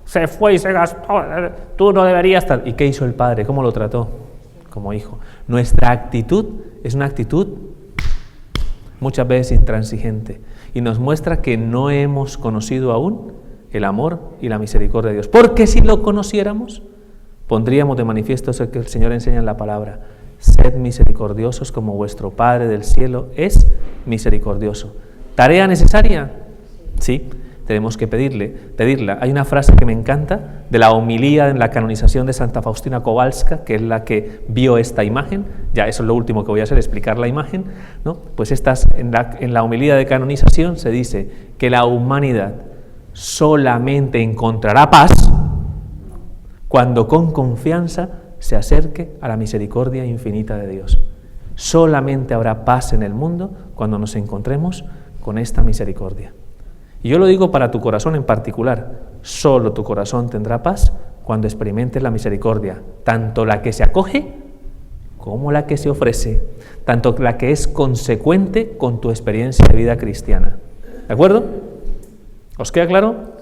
Se fue y se gastó. Tú no deberías estar. ¿Y qué hizo el padre? ¿Cómo lo trató? Como hijo. Nuestra actitud es una actitud muchas veces intransigente y nos muestra que no hemos conocido aún el amor y la misericordia de Dios. Porque si lo conociéramos, pondríamos de manifiesto eso que el Señor enseña en la palabra: sed misericordiosos como vuestro Padre del cielo es misericordioso. ¿Tarea necesaria? Sí, tenemos que pedirla. Hay una frase que me encanta de la homilía en la canonización de Santa Faustina Kowalska, que es la que vio esta imagen. Ya eso es lo último que voy a hacer, explicar la imagen, ¿no? Pues en la homilía de canonización se dice que la humanidad solamente encontrará paz cuando con confianza se acerque a la misericordia infinita de Dios. Solamente habrá paz en el mundo cuando nos encontremos con esta misericordia. Y yo lo digo para tu corazón en particular. Solo tu corazón tendrá paz cuando experimentes la misericordia, tanto la que se acoge como la que se ofrece, tanto la que es consecuente con tu experiencia de vida cristiana. ¿De acuerdo? ¿Os queda claro?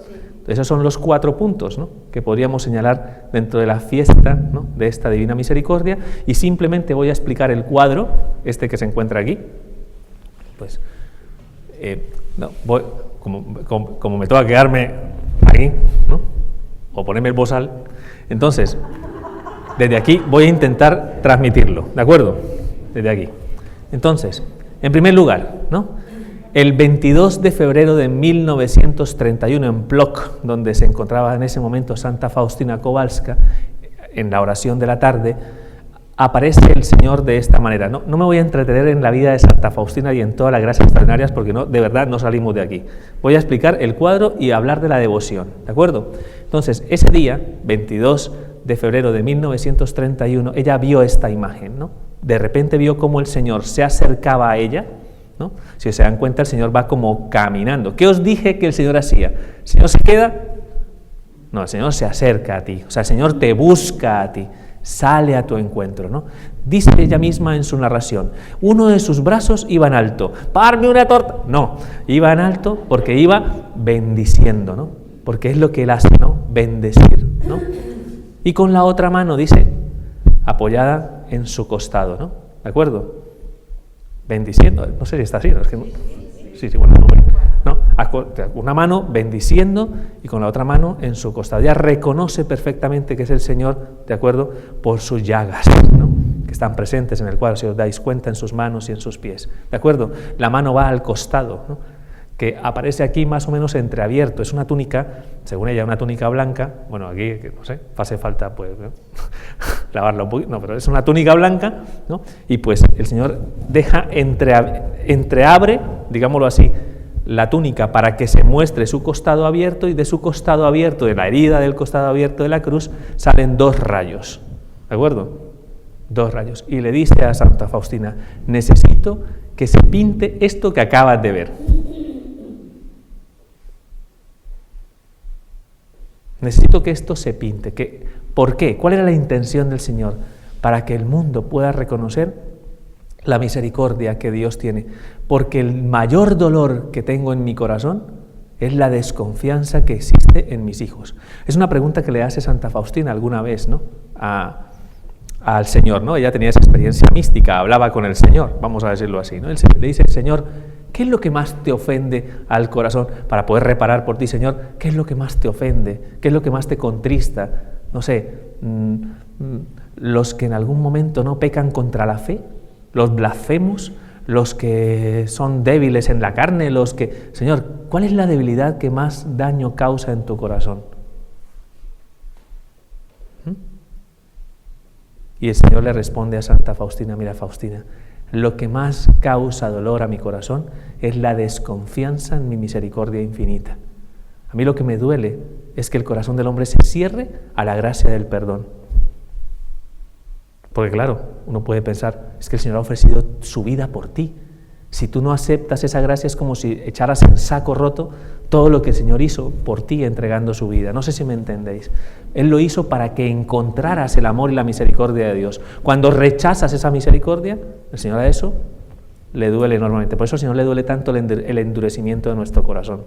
Esos son los 4 puntos, ¿no?, que podríamos señalar dentro de la fiesta, ¿no?, de esta divina misericordia, y simplemente voy a explicar el cuadro, este que se encuentra aquí. Pues, como me toca quedarme aquí, ¿no?, o ponerme el bozal, entonces, desde aquí voy a intentar transmitirlo, ¿de acuerdo? Desde aquí. Entonces, en primer lugar, ¿no?, el 22 de febrero de 1931 en Plock, donde se encontraba en ese momento Santa Faustina Kowalska, en la oración de la tarde, aparece el Señor de esta manera. No me voy a entretener en la vida de Santa Faustina y en todas las gracias extraordinarias, porque de verdad no salimos de aquí. Voy a explicar el cuadro y hablar de la devoción, ¿de acuerdo? Entonces, ese día, 22 de febrero de 1931, ella vio esta imagen, ¿no? De repente vio cómo el Señor se acercaba a ella, ¿no? Si se dan cuenta, el Señor va como caminando. ¿Qué os dije que el Señor hacía? ¿El Señor se queda? No, el Señor se acerca a ti. O sea, el Señor te busca a ti, sale a tu encuentro, ¿no? Dice ella misma en su narración, uno de sus brazos iba en alto. ¡Parme una torta! No, iba en alto porque iba bendiciendo, ¿no? Porque es lo que Él hace, ¿no? Bendecir, ¿no? Y con la otra mano, dice, apoyada en su costado, ¿no? ¿De acuerdo? Bendiciendo, no sé si está así, ¿no? Es que no. Sí, bueno, no, una mano bendiciendo y con la otra mano en su costado. Ya reconoce perfectamente que es el Señor, ¿de acuerdo?, por sus llagas, ¿no?, que están presentes en el cuadro, si os dais cuenta, en sus manos y en sus pies, ¿de acuerdo? La mano va al costado, ¿no?, que aparece aquí más o menos entreabierto. Es una túnica, según ella, una túnica blanca. Bueno, aquí, no sé, hace falta, pues, ¿no?, lavarla un poquito, no, pero es una túnica blanca, ¿no? Y pues el Señor deja entreabre, digámoslo así, la túnica para que se muestre su costado abierto, y de su costado abierto, de la herida del costado abierto de la cruz, salen 2 rayos, ¿de acuerdo? 2 rayos. Y le dice a Santa Faustina, necesito que se pinte esto que acabas de ver. Necesito que esto se pinte. ¿Por qué? ¿Cuál era la intención del Señor? Para que el mundo pueda reconocer la misericordia que Dios tiene. Porque el mayor dolor que tengo en mi corazón es la desconfianza que existe en mis hijos. Es una pregunta que le hace Santa Faustina alguna vez, ¿no?, al Señor, ¿no? Ella tenía esa experiencia mística, hablaba con el Señor, vamos a decirlo así, ¿no? Le dice, Señor, ¿qué es lo que más te ofende al corazón? Para poder reparar por ti, Señor, ¿qué es lo que más te ofende? ¿Qué es lo que más te contrista? No sé, los que en algún momento no pecan contra la fe, los blasfemos, los que son débiles en la carne, los que... Señor, ¿cuál es la debilidad que más daño causa en tu corazón? Y el Señor le responde a Santa Faustina, mira, Faustina, lo que más causa dolor a mi corazón es la desconfianza en mi misericordia infinita. A mí lo que me duele es que el corazón del hombre se cierre a la gracia del perdón. Porque claro, uno puede pensar, es que el Señor ha ofrecido su vida por ti. Si tú no aceptas esa gracia es como si echaras en saco roto todo lo que el Señor hizo por ti entregando su vida. No sé si me entendéis. Él lo hizo para que encontraras el amor y la misericordia de Dios. Cuando rechazas esa misericordia, el Señor a eso le duele enormemente. Por eso al Señor le duele tanto el endurecimiento de nuestro corazón.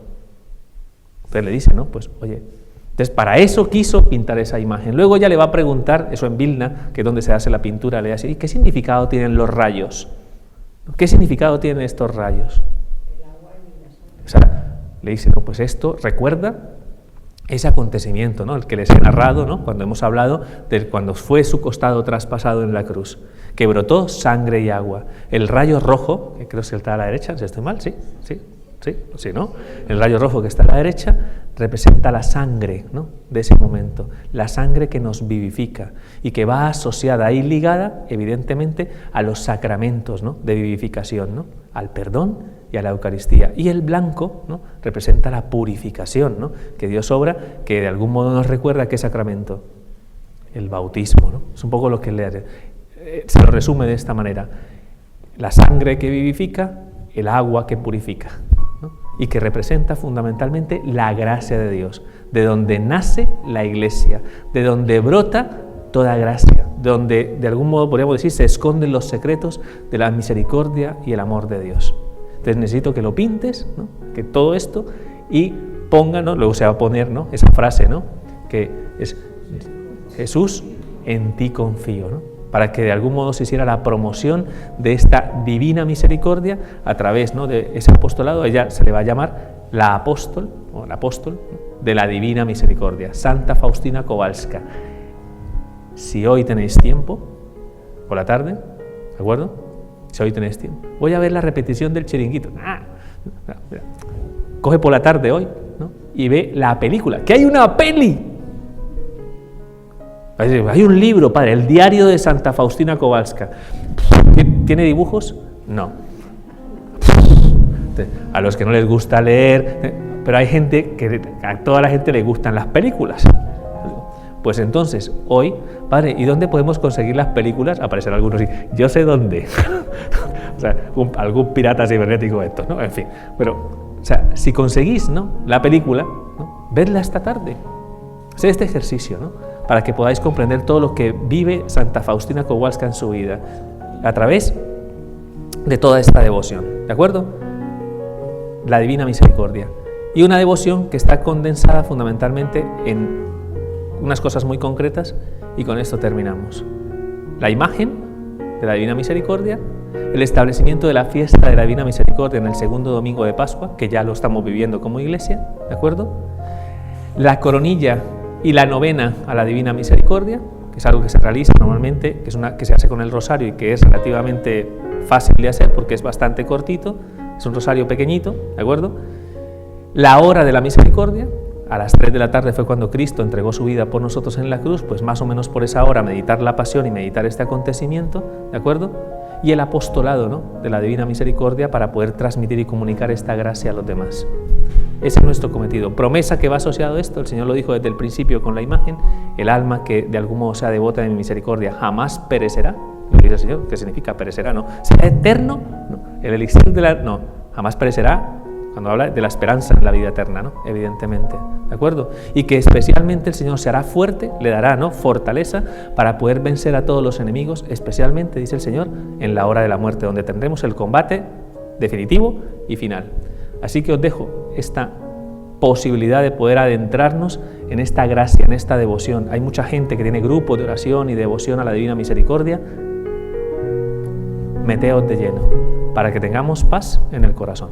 Entonces le dice, ¿no? Pues oye, entonces para eso quiso pintar esa imagen. Luego ya le va a preguntar, eso en Vilna, que es donde se hace la pintura, le dice, ¿y qué significado tienen los rayos? ¿Qué significado tienen estos rayos? O sea, le dice, no, pues esto recuerda ese acontecimiento, ¿no? El que les he narrado, ¿no? Cuando hemos hablado de cuando fue su costado traspasado en la cruz, que brotó sangre y agua. El rayo rojo, que creo que está a la derecha, si estoy mal, sí, ¿no? El rayo rojo que está a la derecha representa la sangre, ¿no? De ese momento, la sangre que nos vivifica y que va asociada y ligada, evidentemente, a los sacramentos, ¿no? De vivificación, ¿no? Al perdón y a la Eucaristía. Y el blanco, ¿no? Representa la purificación, ¿no? Que Dios obra, que de algún modo nos recuerda qué sacramento, el bautismo, ¿no? Es un poco lo que se lo resume de esta manera: la sangre que vivifica, el agua que purifica, ¿no? Y que representa fundamentalmente la gracia de Dios, de donde nace la Iglesia, de donde brota toda gracia, de donde de algún modo podríamos decir se esconden los secretos de la misericordia y el amor de Dios. Entonces necesito que lo pintes, ¿no? Que todo esto, y ponga, ¿no? Luego se va a poner, ¿no? Esa frase, ¿no? Que es Jesús, en ti confío, ¿no? Para que de algún modo se hiciera la promoción de esta divina misericordia a través, ¿no? De ese apostolado. Ella se le va a llamar la apóstol, o el apóstol de la divina misericordia, Santa Faustina Kowalska. Si hoy tenéis tiempo, por la tarde, ¿de acuerdo? Si hoy tenéis tiempo, voy a ver la repetición del Chiringuito. Coge por la tarde hoy, ¿no? Y ve la película, que hay una peli. Hay un libro, padre, el diario de Santa Faustina Kowalska. ¿Tiene dibujos? No. A los que no les gusta leer, pero hay gente que a toda la gente le gustan las películas. Pues entonces, hoy, padre, ¿y dónde podemos conseguir las películas? Aparecerán algunos y yo sé dónde. O sea, algún pirata cibernético esto, ¿no? En fin, pero, o sea, si conseguís, ¿no? La película, ¿no? Vedla esta tarde. Haced este ejercicio, ¿no? Para que podáis comprender todo lo que vive Santa Faustina Kowalska en su vida, a través de toda esta devoción, ¿de acuerdo? La Divina Misericordia. Y una devoción que está condensada fundamentalmente en unas cosas muy concretas, y con esto terminamos. La imagen de la Divina Misericordia, el establecimiento de la fiesta de la Divina Misericordia en el segundo domingo de Pascua, que ya lo estamos viviendo como iglesia, ¿de acuerdo? La coronilla y la novena a la Divina Misericordia, que es algo que se realiza normalmente, que se hace con el rosario y que es relativamente fácil de hacer porque es bastante cortito, es un rosario pequeñito, ¿de acuerdo? La hora de la misericordia, a las 3 de la tarde fue cuando Cristo entregó su vida por nosotros en la cruz, pues más o menos por esa hora meditar la pasión y meditar este acontecimiento, ¿de acuerdo? Y el apostolado, ¿no? De la Divina Misericordia para poder transmitir y comunicar esta gracia a los demás. Ese es nuestro cometido. Promesa que va asociado a esto, el Señor lo dijo desde el principio con la imagen: el alma que de algún modo sea devota de mi misericordia jamás perecerá. Lo dice el Señor, ¿qué significa perecerá? No, será eterno, no. El elixir de la... no, jamás perecerá, cuando habla de la esperanza en la vida eterna, ¿no? Evidentemente, ¿de acuerdo? Y que especialmente el Señor se hará fuerte, le dará, ¿no? Fortaleza para poder vencer a todos los enemigos, especialmente, dice el Señor, en la hora de la muerte, donde tendremos el combate definitivo y final. Así que os dejo esta posibilidad de poder adentrarnos en esta gracia, en esta devoción. Hay mucha gente que tiene grupos de oración y devoción a la Divina Misericordia. Meteos de lleno, para que tengamos paz en el corazón.